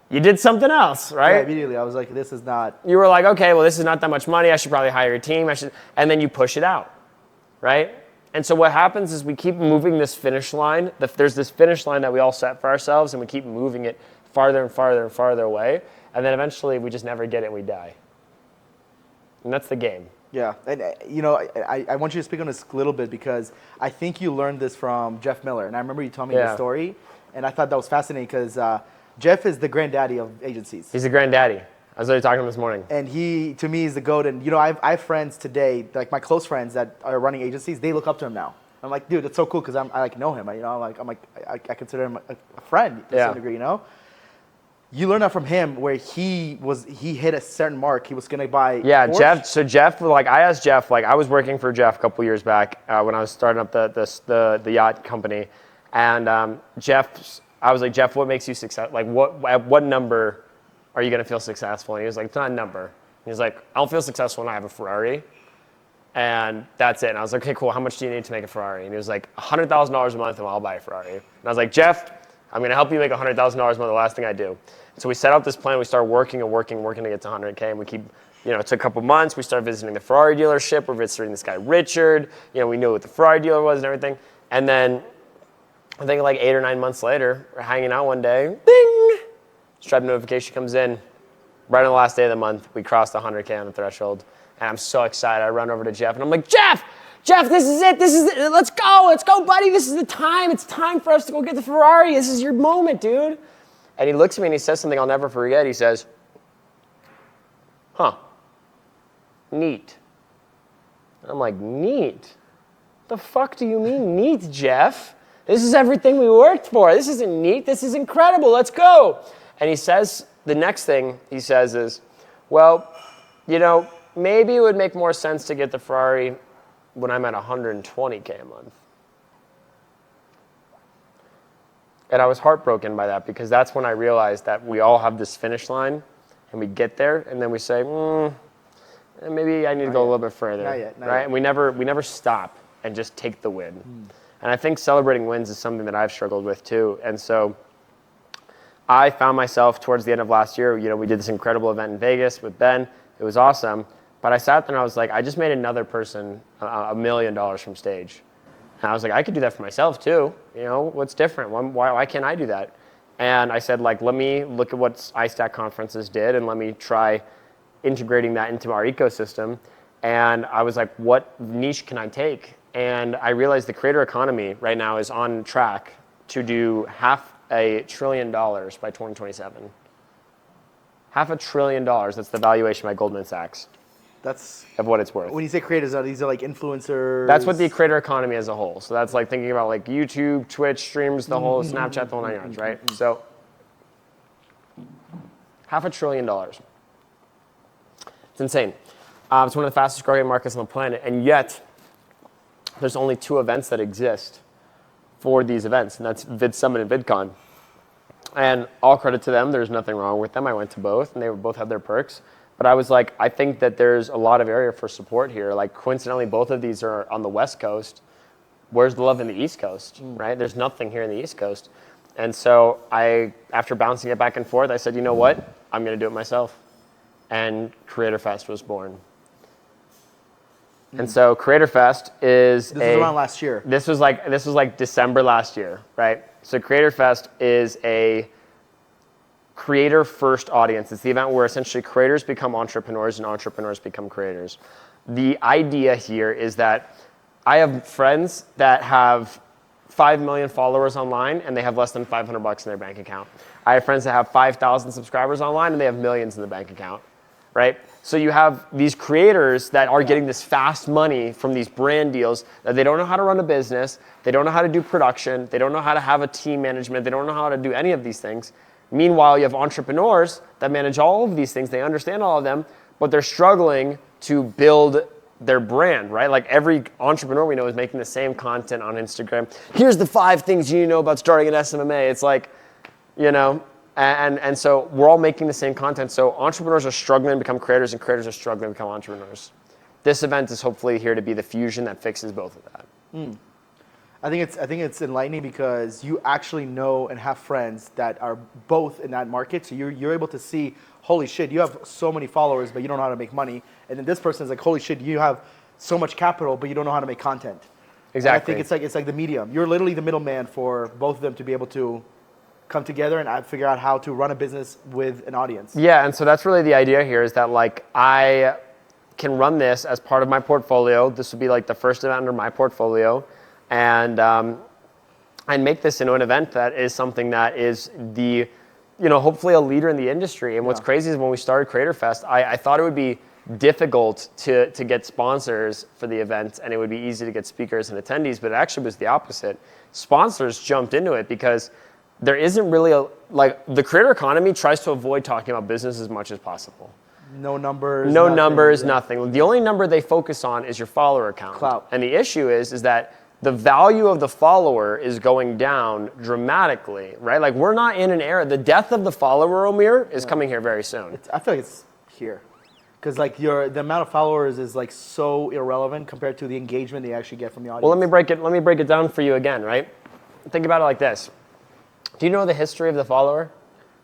You did something else, right? Yeah, immediately I was like, this is not. You were like, okay, well, this is not that much money. I should probably hire a team. And then you push it out, right? And so what happens is we keep moving this finish line. There's this finish line that we all set for ourselves, and we keep moving it farther and farther and farther away. And then eventually we just never get it and we die. And that's the game. Yeah, and I want you to speak on this a little bit because I think you learned this from Jeff Miller. And I remember you telling me the story, and I thought that was fascinating because Jeff is the granddaddy of agencies. He's the granddaddy. I was already talking to him this morning. And he, to me, is the GOAT. And, I have friends today, like my close friends that are running agencies, they look up to him now. I'm like, dude, that's so cool because I like know him. I consider him a friend to some degree, You learn that from him where he hit a certain mark. He was going to buy Porsche. Jeff. So Jeff, I asked Jeff, I was working for Jeff a couple years back when I was starting up the yacht company. And I was like, Jeff, what makes you successful? Like, at what number are you going to feel successful? And he was like, it's not a number. He was like, I'll feel successful when I have a Ferrari. And that's it. And I was like, okay, cool. How much do you need to make a Ferrari? And he was like, $100,000 a month and I'll buy a Ferrari. And I was like, Jeff, I'm going to help you make $100,000 a month, the last thing I do. So we set out this plan. We started working to get to 100K. And we keep, it took a couple months. We started visiting the Ferrari dealership. We're visiting this guy, Richard. We knew what the Ferrari dealer was and everything. And then I think like 8 or 9 months later, we're hanging out one day, ding! Stripe notification comes in. Right on the last day of the month, we crossed 100K on the threshold. And I'm so excited. I run over to Jeff and I'm like, Jeff, this is it. Let's go, buddy. This is the time. It's time for us to go get the Ferrari. This is your moment, dude. And he looks at me and he says something I'll never forget. He says, neat. And I'm like, neat? The fuck do you mean neat, Jeff? This is everything we worked for. This isn't neat. This is incredible. Let's go. And he says, the next thing he says is, well, maybe it would make more sense to get the Ferrari when I'm at 120K a month. And I was heartbroken by that because that's when I realized that we all have this finish line and we get there and then we say, maybe I need to go a little bit further. Not yet. And we never stop and just take the win. And I think celebrating wins is something that I've struggled with too. And so I found myself towards the end of last year, we did this incredible event in Vegas with Ben. It was awesome. But I sat there and I was like, I just made another person $1 million from stage. And I was like, I could do that for myself too. What's different? Why can't I do that? And I said, let me look at what iStack conferences did and let me try integrating that into our ecosystem. And I was like, what niche can I take? And I realized the creator economy right now is on track to do $500 billion by 2027. $500 billion, that's the valuation by Goldman Sachs. That's of what it's worth. When you say creators, these are like influencers? That's what the creator economy as a whole. So that's like thinking about like YouTube, Twitch, streams, the whole Snapchat, the whole 9 yards, right? So $500 billion. It's insane. It's one of the fastest growing markets on the planet, and yet there's only 2 events that exist for these events, and that's VidSummit and VidCon. And all credit to them. There's nothing wrong with them. I went to both, and they both had their perks. But I was like, I think that there's a lot of area for support here. Like, coincidentally, both of these are on the West Coast. Where's the love in the East Coast, right? There's nothing here in the East Coast. And so after bouncing it back and forth, I said, you know what? I'm going to do it myself. And Creator Fest was born. And so Creator Fest is This was around last year. This was like December last year, right? So Creator Fest is a creator first audience. It's the event where essentially creators become entrepreneurs and entrepreneurs become creators. The idea here is that I have friends that have 5 million followers online and they have less than $500 in their bank account. I have friends that have 5,000 subscribers online and they have millions in the bank account, right? So you have these creators that are getting this fast money from these brand deals that they don't know how to run a business, they don't know how to do production, they don't know how to have a team management, they don't know how to do any of these things. Meanwhile, you have entrepreneurs that manage all of these things. They understand all of them, but they're struggling to build their brand, right? Like every entrepreneur we know is making the same content on Instagram. Here's the 5 things you need to know about starting an SMMA. It's like, you know, and so we're all making the same content. So entrepreneurs are struggling to become creators and creators are struggling to become entrepreneurs. This event is hopefully here to be the fusion that fixes both of that. I think it's enlightening because you actually know and have friends that are both in that market. So you're able to see, holy shit, you have so many followers, but you don't know how to make money. And then this person is like, holy shit, you have so much capital, but you don't know how to make content. Exactly. And I think it's like the medium. You're literally the middleman for both of them to be able to come together and figure out how to run a business with an audience. Yeah, and so that's really the idea here is that like I can run this as part of my portfolio. This would be like the first event under my portfolio. And make this into an event that is something that is the, you know, hopefully a leader in the industry. And what's crazy is when we started Creator Fest, I thought it would be difficult to get sponsors for the event and it would be easy to get speakers and attendees, but it actually was the opposite. Sponsors jumped into it because there isn't really the creator economy tries to avoid talking about business as much as possible. No numbers. No numbers, nothing. The only number they focus on is your follower count. Clout. And the issue is that the value of the follower is going down dramatically, right? Like we're not in an era, the death of the follower, Omir, is coming here very soon. I feel like it's here. Because like the amount of followers is like so irrelevant compared to the engagement they actually get from the audience. Well, let me break it down for you again, right? Think about it like this. Do you know the history of the follower?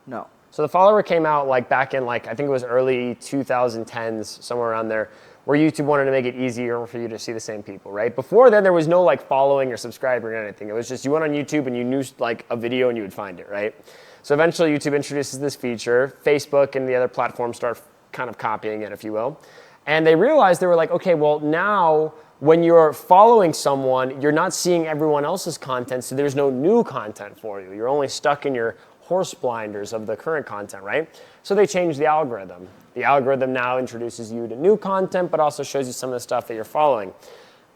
No. So the follower came out like back in like, I think it was early 2010s, somewhere around there, where YouTube wanted to make it easier for you to see the same people, right? Before then, there was no like following or subscribing or anything. It was just you went on YouTube and you knew like a video and you would find it, right? So eventually YouTube introduces this feature. Facebook and the other platforms start kind of copying it, if you will. And they realized, they were like, okay, well now when you're following someone, you're not seeing everyone else's content, so there's no new content for you. You're only stuck in your horse blinders of the current content, right? So they changed the algorithm. The algorithm now introduces you to new content, but also shows you some of the stuff that you're following.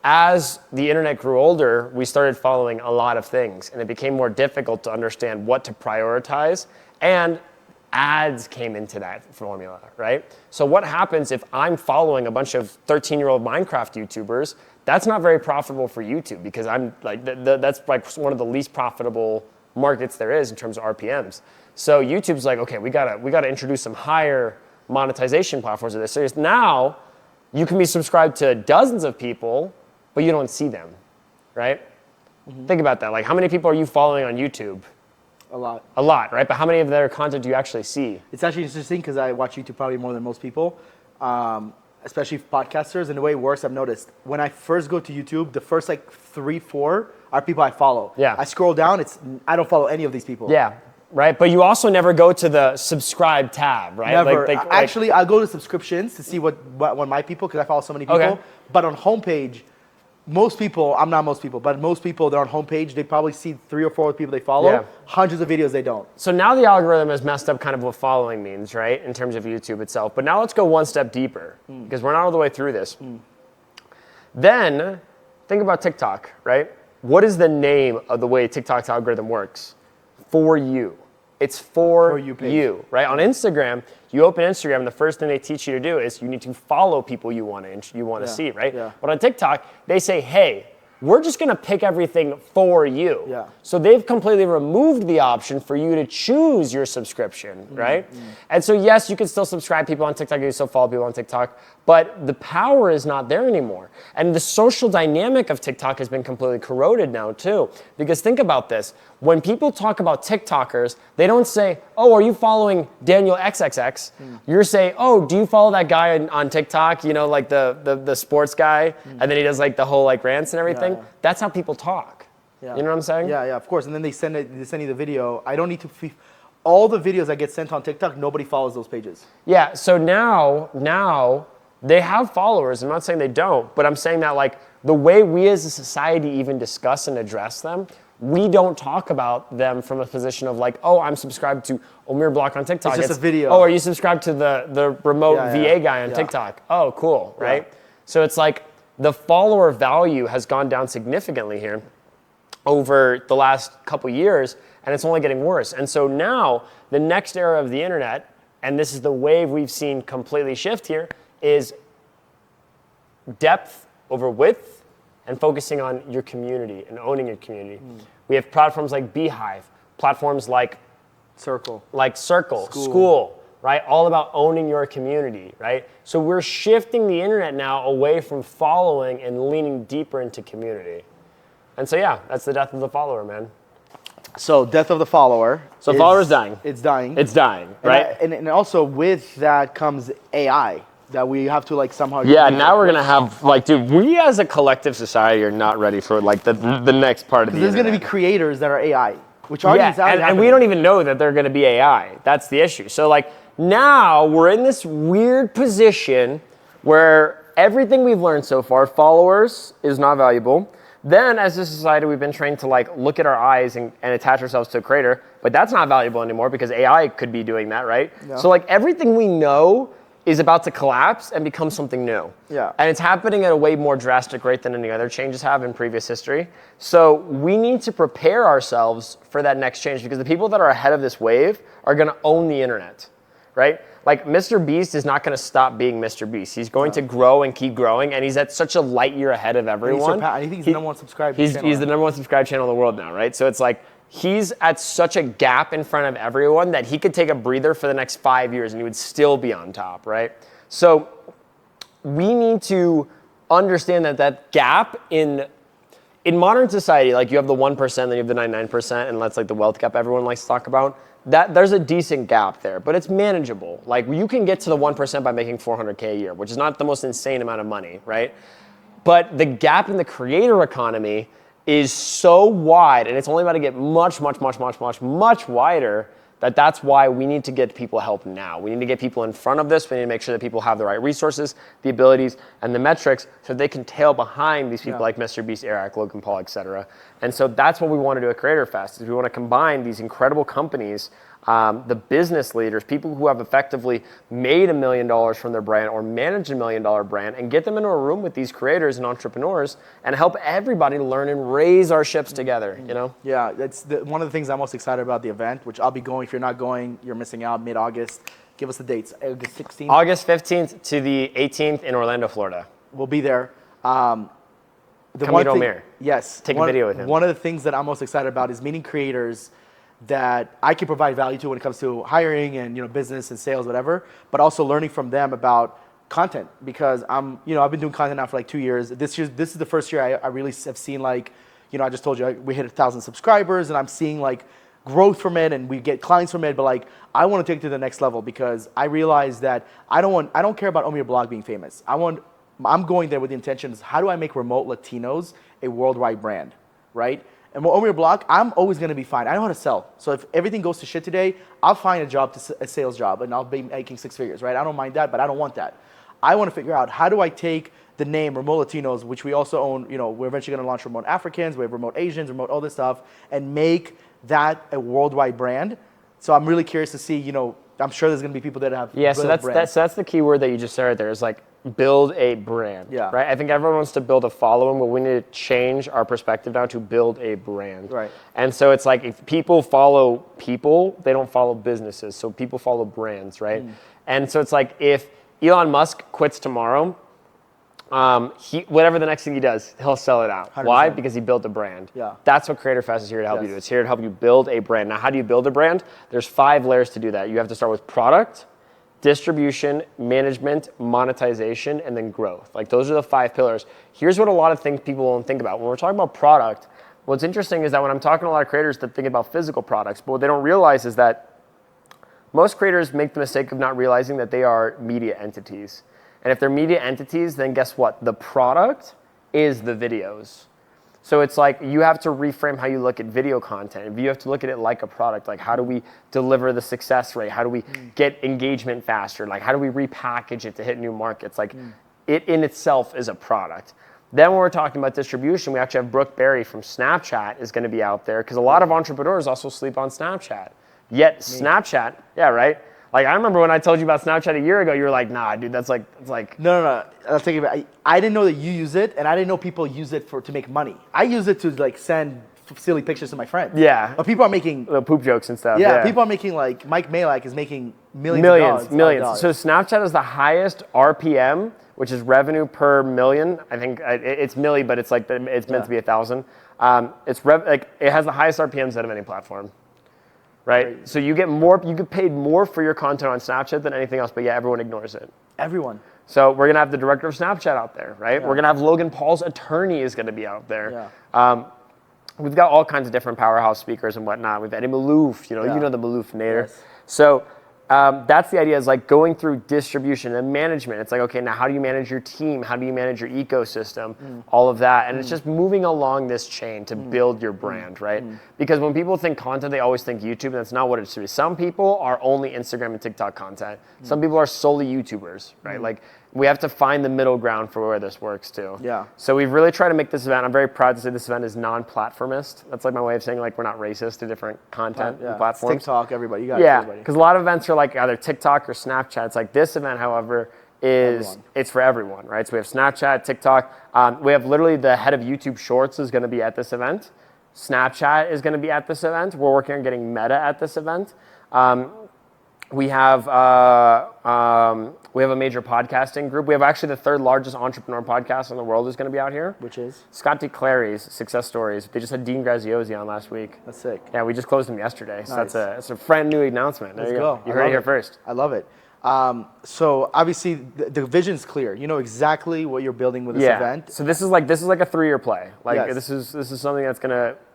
As the internet grew older, we started following a lot of things, and it became more difficult to understand what to prioritize, and ads came into that formula, right? So what happens if I'm following a bunch of 13-year-old Minecraft YouTubers? That's not very profitable for YouTube because I'm like that's like one of the least profitable markets there is in terms of RPMs. So YouTube's like, okay, we gotta introduce some higher monetization platforms of this. So now you can be subscribed to dozens of people, but you don't see them, right? Mm-hmm. Think about that. Like, how many people are you following on YouTube? A lot. A lot, right? But how many of their content do you actually see? It's actually interesting because I watch YouTube probably more than most people, especially podcasters. And the way it works, I've noticed when I first go to YouTube, the first like 3-4 are people I follow. Yeah. I scroll down, I don't follow any of these people. Yeah. Right, but you also never go to the subscribe tab, right? Never. Actually, I'll go to subscriptions to see what my people, because I follow so many people. Okay. But on homepage, most people, I'm not most people, but most people, they're on homepage, they probably see 3 or 4 people they follow. Yeah. Hundreds of videos they don't. So now the algorithm has messed up kind of what following means, right? In terms of YouTube itself. But now let's go one step deeper, because we're not all the way through this. Then, think about TikTok, right? What is the name of the way TikTok's algorithm works? For you. It's for you, right? On Instagram, you open Instagram, and the first thing they teach you to do is you need to follow people you want to see, right? Yeah. But on TikTok, they say, hey, we're just gonna pick everything for you. Yeah. So they've completely removed the option for you to choose your subscription, right? And so yes, you can still subscribe people on TikTok, you can still follow people on TikTok, but the power is not there anymore. And the social dynamic of TikTok has been completely corroded now too. Because think about this, when people talk about TikTokers, they don't say, oh, are you following Daniel XXX? You're saying, oh, do you follow that guy on TikTok, you know, like the sports guy, and then he does like the whole like rants and everything? Yeah. That's how people talk. Yeah. You know what I'm saying? Yeah, of course. And then they send you the video. I don't need to all the videos that get sent on TikTok, nobody follows those pages. Yeah, so now they have followers. I'm not saying they don't, but I'm saying that like the way we as a society even discuss and address them, we don't talk about them from a position of like, oh, I'm subscribed to Omir Block on TikTok. It's just a video. Oh, are you subscribed to the remote VA guy on TikTok? Oh, cool, right? So it's like the follower value has gone down significantly here. over the last couple years, and it's only getting worse. And so now the next era of the internet, and this is the wave we've seen completely shift here, is depth over width and focusing on your community and owning your community. We have platforms like Beehive, platforms like Circle, School, right? All about owning your community, right? So we're shifting the internet now away from following and leaning deeper into community. And so yeah, that's the death of the follower, man. So death of the follower. So follower's dying. It's dying. It's dying, right? And also with that comes AI that we have to like somehow. Yeah, now we're gonna have like, dude, we as a collective society are not ready for like the next part of the There's internet. gonna be creators that are AI, which already is out. And we don't even know that they're gonna be AI. That's the issue. So like now we're in this weird position where everything we've learned so far, followers is not valuable. Then as a society, we've been trained to like look at our eyes and attach ourselves to a creator, but that's not valuable anymore because AI could be doing that, right? Yeah. So like everything we know is about to collapse and become something new. Yeah. And it's happening at a way more drastic rate than any other changes have in previous history. So we need to prepare ourselves for that next change because the people that are ahead of this wave are gonna own the internet, right? Like Mr. Beast is not going to stop being Mr. Beast. He's going to grow and keep growing, and he's at such a light year ahead of everyone. I think he's the number one subscribed channel. He's the number one subscribed channel in the world now, right? So it's like he's at such a gap in front of everyone that he could take a breather for the next 5 years and he would still be on top, right? So we need to understand that gap in modern society, like you have the 1%, then you have the 99%, and that's like the wealth gap everyone likes to talk about. That there's a decent gap there, but it's manageable. Like you can get to the 1% by making $400K a year, which is not the most insane amount of money, right? But the gap in the creator economy is so wide, and it's only about to get much wider, that's why we need to get people help now. We need to get people in front of this. We need to make sure that people have the right resources, the abilities, and the metrics so they can tail behind these people like Mr. Beast, Eric, Logan Paul, et cetera. And so that's what we want to do at Creator Fest, is we want to combine these incredible companies, the business leaders, people who have effectively made $1 million from their brand or managed $1 million brand, and get them into a room with these creators and entrepreneurs and help everybody learn and raise our ships together, you know? Yeah, that's one of the things I'm most excited about the event, which I'll be going. If you're not going, you're missing out. Mid-August. Give us the dates. August 16th? August 15th to the 18th in Orlando, Florida. We'll be there. Come meet Omer. Yes. Take a video with him. One of the things that I'm most excited about is meeting creators that I can provide value to when it comes to hiring and business and sales, whatever, but also learning from them about content, because I've been doing content now for like 2 years. This is the first year I really have seen I just told you we hit 1,000 subscribers, and I'm seeing like growth from it, and we get clients from it. But like I want to take it to the next level because I realize that I don't care about Omer Blog being famous. I'm going there with the intention is how do I make remote Latinos a worldwide brand, right? And Omer Blog, I'm always going to be fine. I know how to sell. So if everything goes to shit today, I'll find a sales job, and I'll be making 6 figures, right? I don't mind that, but I don't want that. I want to figure out how do I take the name Remote Latinos, which we also own, we're eventually going to launch Remote Africans, we have Remote Asians, Remote all this stuff, and make that a worldwide brand. So I'm really curious to see, I'm sure there's going to be people that have so that's the key word that you just said right there is like build a brand. Yeah. Right. I think everyone wants to build a following, but we need to change our perspective now to build a brand. Right. And so it's like if people follow people, they don't follow businesses. So people follow brands, right? And so it's like if Elon Musk quits tomorrow, whatever the next thing he does, he'll sell it out. 100%. Why? Because he built a brand. Yeah. That's what Creator Fest is here to help you do. It's here to help you build a brand. Now, how do you build a brand? There's 5 layers to do that. You have to start with product, distribution, management, monetization, and then growth. Like those are the 5 pillars. Here's what a lot of things people don't think about. When we're talking about product, what's interesting is that when I'm talking to a lot of creators that think about physical products, but what they don't realize is that most creators make the mistake of not realizing that they are media entities. And if they're media entities, then guess what? The product is the videos. So it's like you have to reframe how you look at video content. You have to look at it like a product. Like how do we deliver the success rate? How do we get engagement faster? Like how do we repackage it to hit new markets? Like it in itself is a product. Then when we're talking about distribution, we actually have Brooke Berry from Snapchat is going to be out there because a lot of entrepreneurs also sleep on Snapchat. Yet Snapchat, yeah, right? Like I remember when I told you about Snapchat a year ago, you were like, "Nah, dude, that's like, it's like." No. I'll take it back. I didn't know that you use it, and I didn't know people use it to make money. I use it to like send silly pictures to my friends. Yeah. But people are making Little poop jokes and stuff. yeah, people are making like Mike Malak is making millions of Millions. dollars. So Snapchat is the highest RPM, which is revenue per million. I think it's milli, but it's like it's meant to be 1,000. It has the highest RPMs out of any platform, right? Crazy. So you get paid more for your content on Snapchat than anything else, but yeah, everyone ignores it. Everyone. So we're gonna have the director of Snapchat out there, right? Yeah. We're gonna have Logan Paul's attorney is gonna be out there. Yeah. We've got all kinds of different powerhouse speakers and whatnot. We've Eddie Malouf, you know the Malouf-nator. Yes. So that's the idea, is like going through distribution and management. It's like, okay, now how do you manage your team? How do you manage your ecosystem? All of that. And it's just moving along this chain to build your brand, right? Because when people think content, they always think YouTube, and that's not what it should be. Some people are only Instagram and TikTok content. Some people are solely YouTubers, right? Like, we have to find the middle ground for where this works too. Yeah. So we've really tried to make this event, I'm very proud to say this event is non-platformist. That's like my way of saying like we're not racist to different content and platforms. It's TikTok, everybody, you got everybody. Because a lot of events are like either TikTok or Snapchat. It's like this event, however, it's for everyone, right? So we have Snapchat, TikTok. We have literally the head of YouTube Shorts is going to be at this event. Snapchat is going to be at this event. We're working on getting Meta at this event. We have a major podcasting group. We have actually the third largest entrepreneur podcast in the world is going to be out here. Which is? Scott DeClary's Success Stories. They just had Dean Graziosi on last week. That's sick. Yeah, we just closed him yesterday. Nice. So that's a brand new announcement. There you go. You heard it here first. I love it. So obviously the vision's clear. You know exactly what you're building with this event. So this is like a 3-year play. Like this is something that's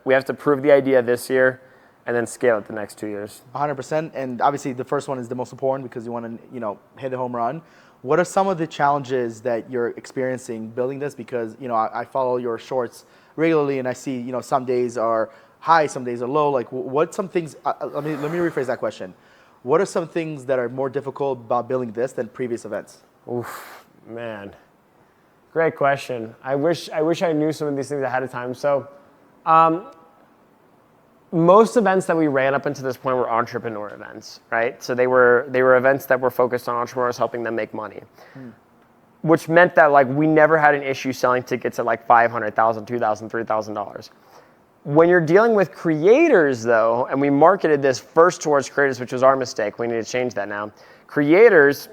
we have to prove the idea this year, and then scale it the next 2 years. 100%. And obviously the first one is the most important because you want to, hit a home run. What are some of the challenges that you're experiencing building this? Because, I follow your shorts regularly and I see, some days are high, some days are low. Like some things, let me rephrase that question. What are some things that are more difficult about building this than previous events? Oof, man. Great question. I wish I knew some of these things ahead of time. So, most events that we ran up until this point were entrepreneur events, right? So they were events that were focused on entrepreneurs, helping them make money, which meant that like we never had an issue selling tickets at like $500, $1,000, $2,000, $3,000. When you're dealing with creators, though, and we marketed this first towards creators, which was our mistake. We need to change that now. Creators,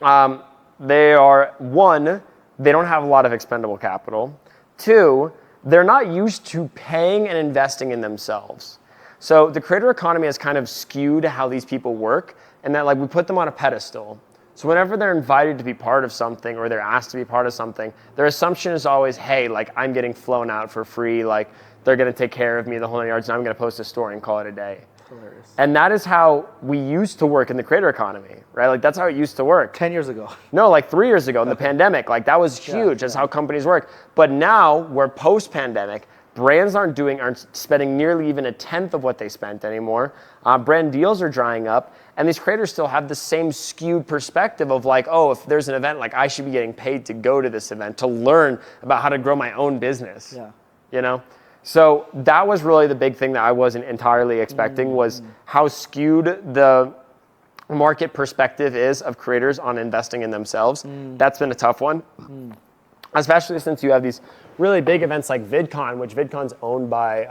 they are, one, they don't have a lot of expendable capital. Two, they're not used to paying and investing in themselves. So the creator economy has kind of skewed how these people work, and that like we put them on a pedestal. So whenever they're invited to be part of something or they're asked to be part of something, their assumption is always, hey, like I'm getting flown out for free, like they're gonna take care of me the whole 9 yards, and I'm gonna post a story and call it a day. Hilarious. And that is how we used to work in the creator economy, right? Like that's how it used to work. 10 years ago. No, like 3 years ago in the pandemic. Like that was huge. That's how companies work. But now we're post-pandemic. Brands aren't spending nearly even a tenth of what they spent anymore. Brand deals are drying up. And these creators still have the same skewed perspective of like, oh, if there's an event, like I should be getting paid to go to this event, to learn about how to grow my own business. Yeah. So that was really the big thing that I wasn't entirely expecting was how skewed the market perspective is of creators on investing in themselves. That's been a tough one, especially since you have these really big events like VidCon, which VidCon's owned by,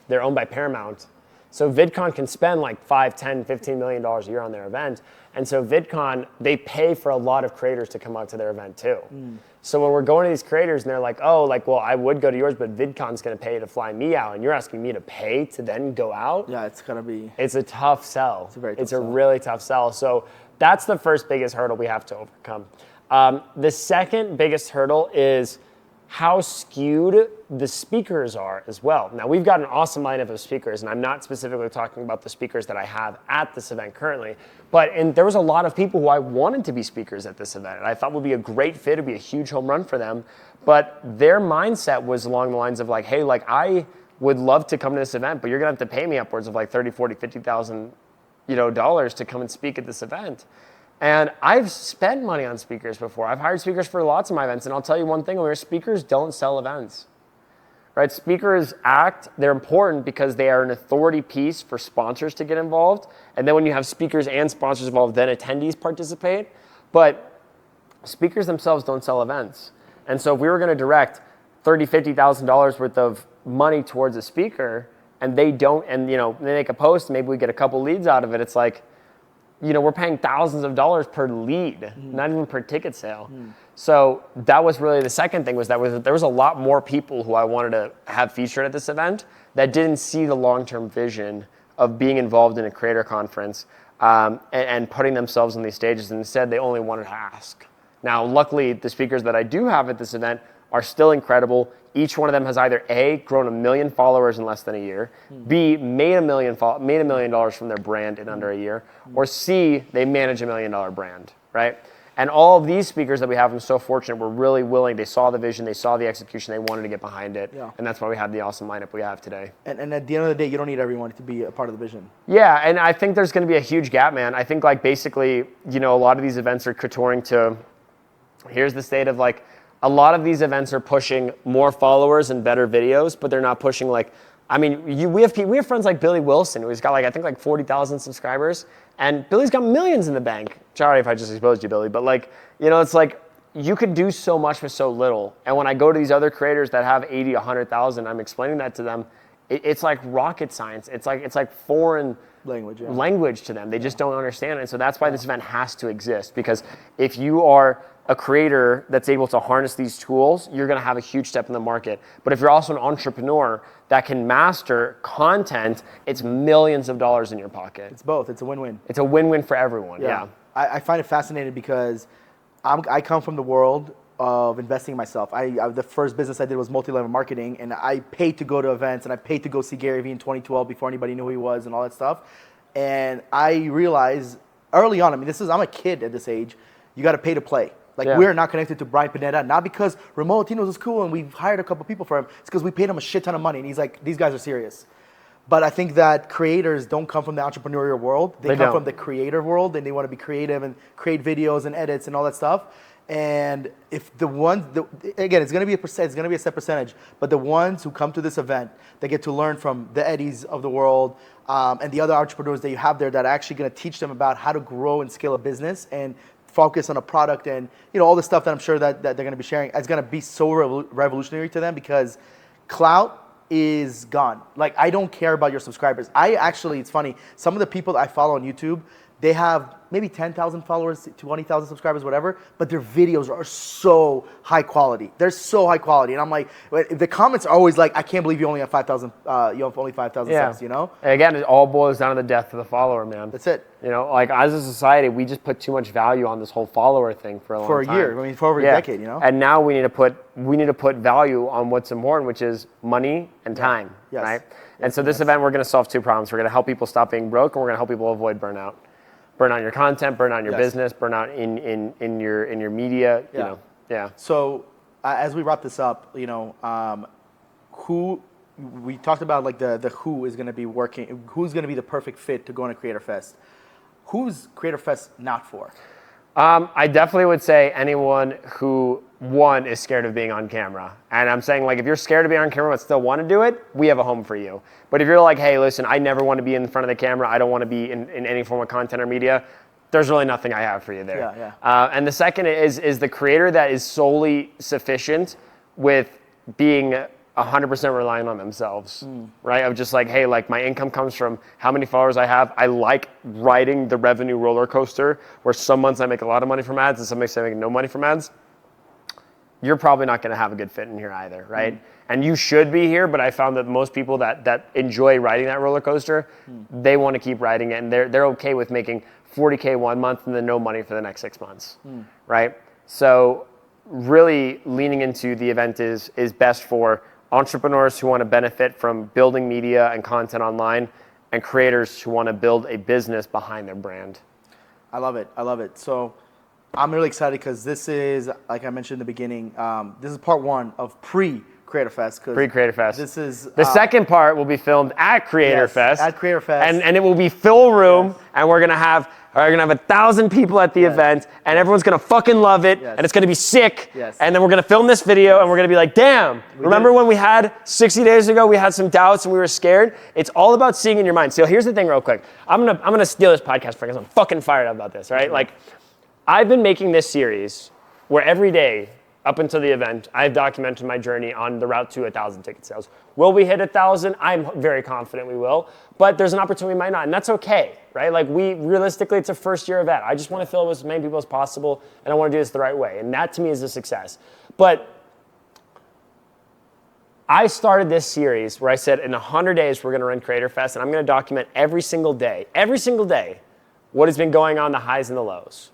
they're owned by Paramount. So VidCon can spend like $5, $10, $15 million a year on their event. And so VidCon, they pay for a lot of creators to come out to their event too. So when we're going to these creators and they're like, oh, like, well, I would go to yours, but VidCon's going to pay to fly me out. And you're asking me to pay to then go out? Yeah, it's going to be. It's a tough sell. It's a really tough sell. So that's the first biggest hurdle we have to overcome. The second biggest hurdle is how skewed the speakers are as well. Now, we've got an awesome lineup of speakers, and I'm not specifically talking about the speakers that I have at this event currently, but there was a lot of people who I wanted to be speakers at this event, and I thought would be a great fit, it'd be a huge home run for them, but their mindset was along the lines of like, hey, like I would love to come to this event, but you're gonna have to pay me upwards of like $30,000, $40,000, $50,000, dollars to come and speak at this event. And I've spent money on speakers before. I've hired speakers for lots of my events. And I'll tell you one thing, where speakers don't sell events, right? Speakers they're important because they are an authority piece for sponsors to get involved. And then when you have speakers and sponsors involved, then attendees participate. But speakers themselves don't sell events. And so if we were going to direct $30,000, $50,000 worth of money towards a speaker, and they don't, and they make a post, maybe we get a couple leads out of it. It's like, we're paying thousands of dollars per lead, not even per ticket sale. So that was really the second thing, was there was a lot more people who I wanted to have featured at this event that didn't see the long-term vision of being involved in a creator conference and putting themselves on these stages. And instead, they only wanted to ask. Now, luckily, the speakers that I do have at this event are still incredible. Each one of them has either A, grown 1 million followers in less than a year, B, made $1 million from their brand in under a year, or C, they manage $1 million brand, right? And all of these speakers that we have, I'm so fortunate, were really willing. They saw the vision, they saw the execution, they wanted to get behind it. Yeah. And that's why we have the awesome lineup we have today. And at the end of the day, you don't need everyone to be a part of the vision. Yeah, and I think there's going to be a huge gap, man. I think basically, a lot of these events are contouring to, here's the state of a lot of these events are pushing more followers and better videos, but they're not pushing we have friends like Billy Wilson, who's got I think 40,000 subscribers, and Billy's got millions in the bank. Sorry if I just exposed you, Billy, but it's you could do so much with so little. And when I go to these other creators that have 80, 100,000, I'm explaining that to them. It's like rocket science. It's like foreign language to them. They just don't understand it. And so that's why this event has to exist, because if you are a creator that's able to harness these tools, you're going to have a huge step in the market. But if you're also an entrepreneur that can master content, it's millions of dollars in your pocket. It's both. It's a win-win. It's a win-win for everyone. Yeah. I find it fascinating because I come from the world of investing in myself. The first business I did was multi-level marketing, and I paid to go to events, and I paid to go see Gary Vee in 2012 before anybody knew who he was and all that stuff. And I realized early on, I'm a kid at this age, you got to pay to play. We're not connected to Brian Pineda, not because Ramon Latinos is cool and we've hired a couple people for him. It's because we paid him a shit ton of money, and he's like, these guys are serious. But I think that creators don't come from the entrepreneurial world. They come from the creator world, and they want to be creative and create videos and edits and all that stuff. And if again, it's going to be a set percentage, but the ones who come to this event, they get to learn from the Eddies of the world and the other entrepreneurs that you have there that are actually going to teach them about how to grow and scale a business and focus on a product and all the stuff that I'm sure that they're going to be sharing. It's going to be so revolutionary to them, because clout is gone. I don't care about your subscribers. It's funny, some of the people that I follow on YouTube, they have maybe 10,000 followers, 20,000 subscribers, whatever, but their videos are so high quality. They're so high quality. And I'm like, the comments are always like, I can't believe you only have 5,000, subs, Again, it all boils down to the death of the follower, man. That's it. As a society, we just put too much value on this whole follower thing for a long time. For a year, for over a decade, And now we need to put value on what's important, which is money and time, right? And so this event, we're going to solve two problems. We're going to help people stop being broke, and we're going to help people avoid burnout. Burn out your content, burn out your business, burn out in your media. So as we wrap this up, who we talked about, the who is going to be working, who's going to be the perfect fit to go on a Creator Fest. Who's Creator Fest not for? I definitely would say anyone who, one, is scared of being on camera. And I'm saying, if you're scared of being on camera but still want to do it, we have a home for you. But if you're like, hey, listen, I never want to be in front of the camera, I don't want to be in any form of content or media, there's really nothing I have for you there. And the second is the creator that is solely sufficient with being 100% relying on themselves, right? Of just hey, my income comes from how many followers I have. I like riding the revenue roller coaster, where some months I make a lot of money from ads and some months I make no money from ads. You're probably not going to have a good fit in here either, right? And you should be here, but I found that most people that enjoy riding that roller coaster, they want to keep riding it, and they're okay with making $40K 1 month and then no money for the next 6 months, right? So really leaning into the event is best for entrepreneurs who want to benefit from building media and content online, and creators who want to build a business behind their brand. I love it. So I'm really excited because this is, like I mentioned in the beginning, this is part one of pre-Creator Fest. Pre-Creator Fest. This is the second part will be filmed at Creator Fest. At Creator Fest. And it will be full room, and we're gonna have 1,000 people at the event, and everyone's gonna fucking love it, and it's gonna be sick. And then we're gonna film this video, and we're gonna be like, damn, remember when we had 60 days ago, we had some doubts and we were scared? It's all about seeing in your mind. So here's the thing real quick. I'm gonna steal this podcast because I'm fucking fired up about this, right? I've been making this series where every day up until the event, I've documented my journey on the route to 1,000 ticket sales. Will we hit 1,000? I'm very confident we will, but there's an opportunity we might not, and that's okay, right? Like realistically, it's a first-year event. I just want to fill it with as many people as possible, and I want to do this the right way, and that to me is a success. But I started this series where I said in 100 days we're going to run Creator Fest, and I'm going to document every single day, what has been going on, the highs and the lows.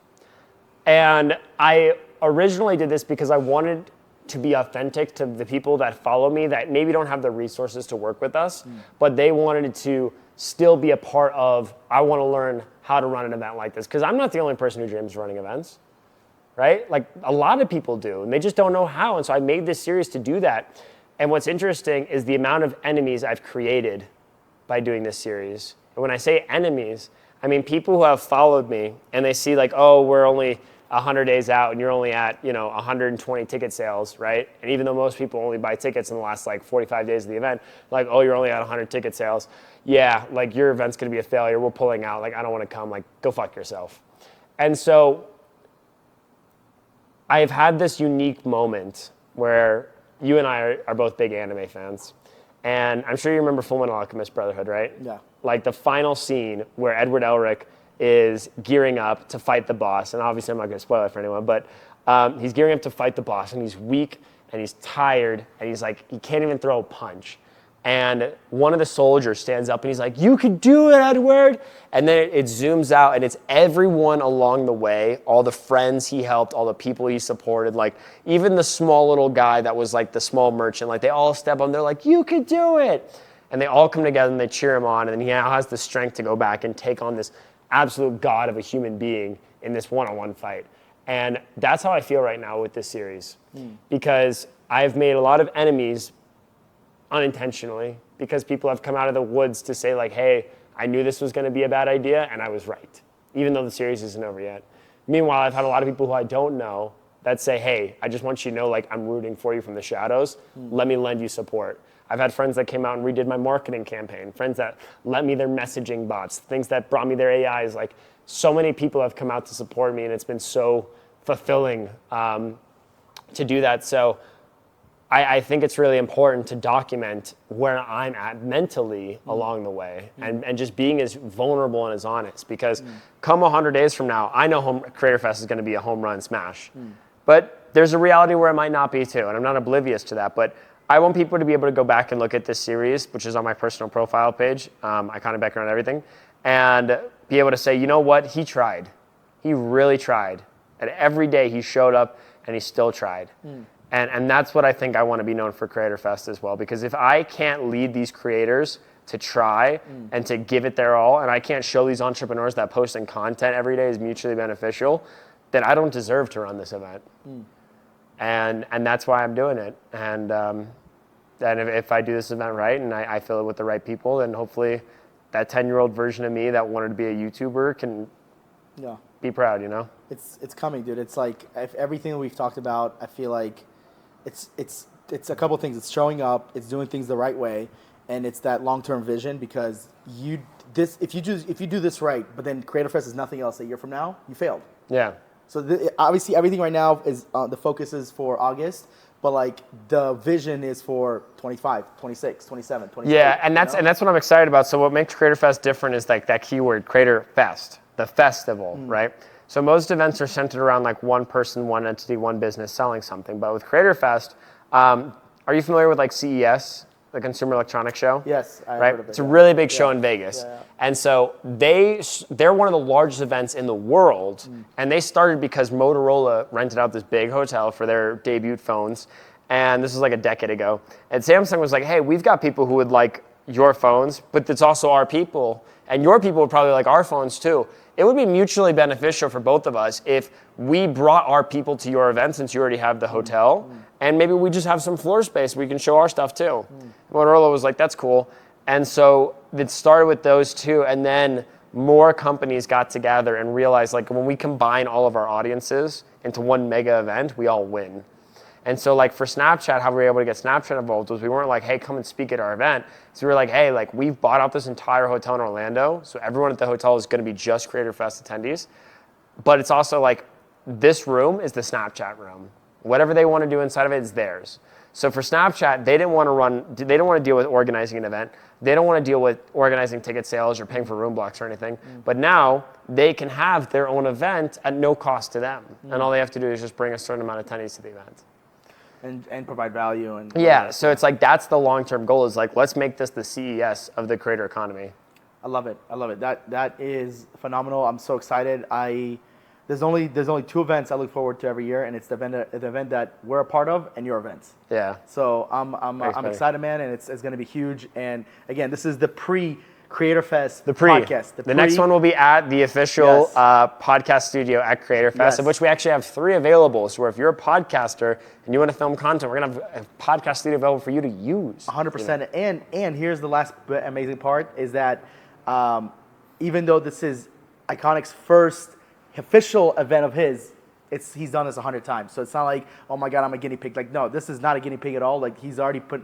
And I originally did this because I wanted to be authentic to the people that follow me that maybe don't have the resources to work with us, but they wanted to still be a part of, I want to learn how to run an event like this. Because I'm not the only person who dreams of running events, right? Like a lot of people do, and they just don't know how. And so I made this series to do that. And what's interesting is the amount of enemies I've created by doing this series. And when I say enemies, I mean people who have followed me and they see like, oh, we're only 100 days out and you're only at 120 ticket sales, right? And even though most people only buy tickets in the last like 45 days of the event, like, oh, you're only at 100 ticket sales. Yeah, like your event's gonna be a failure. We're pulling out. Like, I don't want to come. Like, go fuck yourself. And so I've had this unique moment where you and I are both big anime fans. And I'm sure you remember Fullmetal Alchemist Brotherhood, right? Yeah. Like the final scene where Edward Elric is gearing up to fight the boss. And obviously I'm not gonna spoil it for anyone, but he's gearing up to fight the boss and he's weak and he's tired and he's like, he can't even throw a punch. And one of the soldiers stands up and he's like, you could do it, Edward. And then it zooms out and it's everyone along the way, all the friends he helped, all the people he supported, like even the small little guy that was like the small merchant, like they all step on, they're like, you could do it. And they all come together and they cheer him on. And he now has the strength to go back and take on this absolute god of a human being in this one-on-one fight. And that's how I feel right now with this series. Because I've made a lot of enemies unintentionally because people have come out of the woods to say like, hey, I knew this was going to be a bad idea and I was right, even though the series isn't over yet. Meanwhile, I've had a lot of people who I don't know that say, hey, I just want you to know like I'm rooting for you from the shadows. Let me lend you support. I've had friends that came out and redid my marketing campaign, friends that lent me their messaging bots, things that brought me their AIs. Like so many people have come out to support me and it's been so fulfilling to do that. So I think it's really important to document where I'm at mentally along the way and just being as vulnerable and as honest because come 100 days from now, I know Creator Fest is going to be a home run smash. But there's a reality where it might not be too, and I'm not oblivious to that. But I want people to be able to go back and look at this series, which is on my personal profile page, Iconic Becker and everything, and be able to say, you know what, he tried. He really tried. And every day he showed up and he still tried. And that's what I think I want to be known for Creator Fest as well. Because if I can't lead these creators to try and to give it their all, and I can't show these entrepreneurs that posting content every day is mutually beneficial, then I don't deserve to run this event. And that's why I'm doing it. And if I do this event right and I fill it with the right people, then hopefully that 10-year-old version of me that wanted to be a YouTuber can be proud, you know? It's coming, dude. It's like if everything that we've talked about, I feel like it's a couple things. It's showing up, it's doing things the right way, and it's that long-term vision because if you do this right, but then Creator Fest is nothing else a year from now, you failed. Yeah. So obviously everything right now is the focus is for August, but like the vision is for 25, 26, 27, 28. Yeah, and that's what I'm excited about. So what makes Creator Fest different is like that keyword, Creator Fest, the festival, right? So most events are centered around like one person, one entity, one business selling something. But with Creator Fest, are you familiar with like CES, the Consumer Electronics Show? Yes, I've right? heard of it. It's a really big show in Vegas. Yeah. And so they're one of the largest events in the world. And they started because Motorola rented out this big hotel for their debut phones. And this was like a decade ago. And Samsung was like, hey, we've got people who would like your phones, but it's also our people. And your people would probably like our phones too. It would be mutually beneficial for both of us if we brought our people to your event since you already have the hotel, and maybe we just have some floor space where we can show our stuff too. Motorola was like, that's cool. And so it started with those two, and then more companies got together and realized like when we combine all of our audiences into one mega event, we all win. And so like for Snapchat, how we were able to get Snapchat involved was we weren't like, hey, come and speak at our event. So we were like, hey, like we've bought out this entire hotel in Orlando. So everyone at the hotel is going to be just Creator Fest attendees. But it's also like this room is the Snapchat room. Whatever they want to do inside of it is theirs. So for Snapchat, they don't want to deal with organizing an event. They don't want to deal with organizing ticket sales or paying for room blocks or anything. But now they can have their own event at no cost to them. And all they have to do is just bring a certain amount of attendees to the event. And provide value. And yeah, so it's like that's the long-term goal is like, let's make this the CES of the creator economy. I love it. I love it. That is phenomenal. I'm so excited. There's only 2 events I look forward to every year, and it's the event that we're a part of and your events. Yeah. So I'm excited, man, and it's going to be huge. And again, this is the pre-Creator Fest podcast. The next one will be at the official podcast studio at Creator Fest, of which we actually have 3 available. So if you're a podcaster and you want to film content, we're going to have a podcast studio available for you to use. 100%. And here's the last amazing part is that even though this is Iconic's first official event of his, he's done this 100 times. So it's not like, oh my God, I'm a guinea pig. Like, no, this is not a guinea pig at all. Like, he's already put,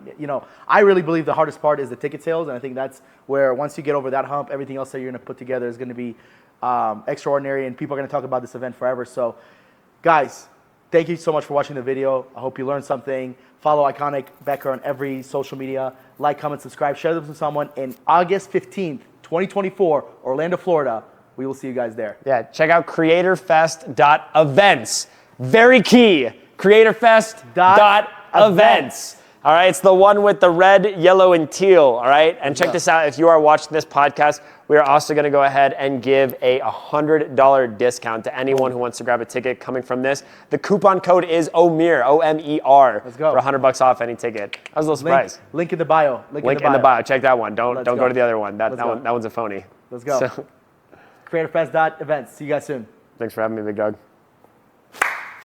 I really believe the hardest part is the ticket sales. And I think that's where once you get over that hump, everything else that you're going to put together is going to be extraordinary. And people are going to talk about this event forever. So guys, thank you so much for watching the video. I hope you learned something. Follow Iconic Becker on every social media. Like, comment, subscribe, share this with someone. And August 15th, 2024, Orlando, Florida. We will see you guys there. Yeah, check out creatorfest.events. Very key. Creatorfest.events. All right, it's the one with the red, yellow, and teal. All right, and check this out. If you are watching this podcast, we are also going to go ahead and give a $100 discount to anyone who wants to grab a ticket coming from this. The coupon code is OMER, O-M-E-R. Let's go. For $100 off any ticket. I was a little surprised. Link in the bio. Link in the bio. Check that one. Don't go to the other one. That one's a phony. Let's go. So, Creatorfest.events. See you guys soon. Thanks for having me, Big Dog.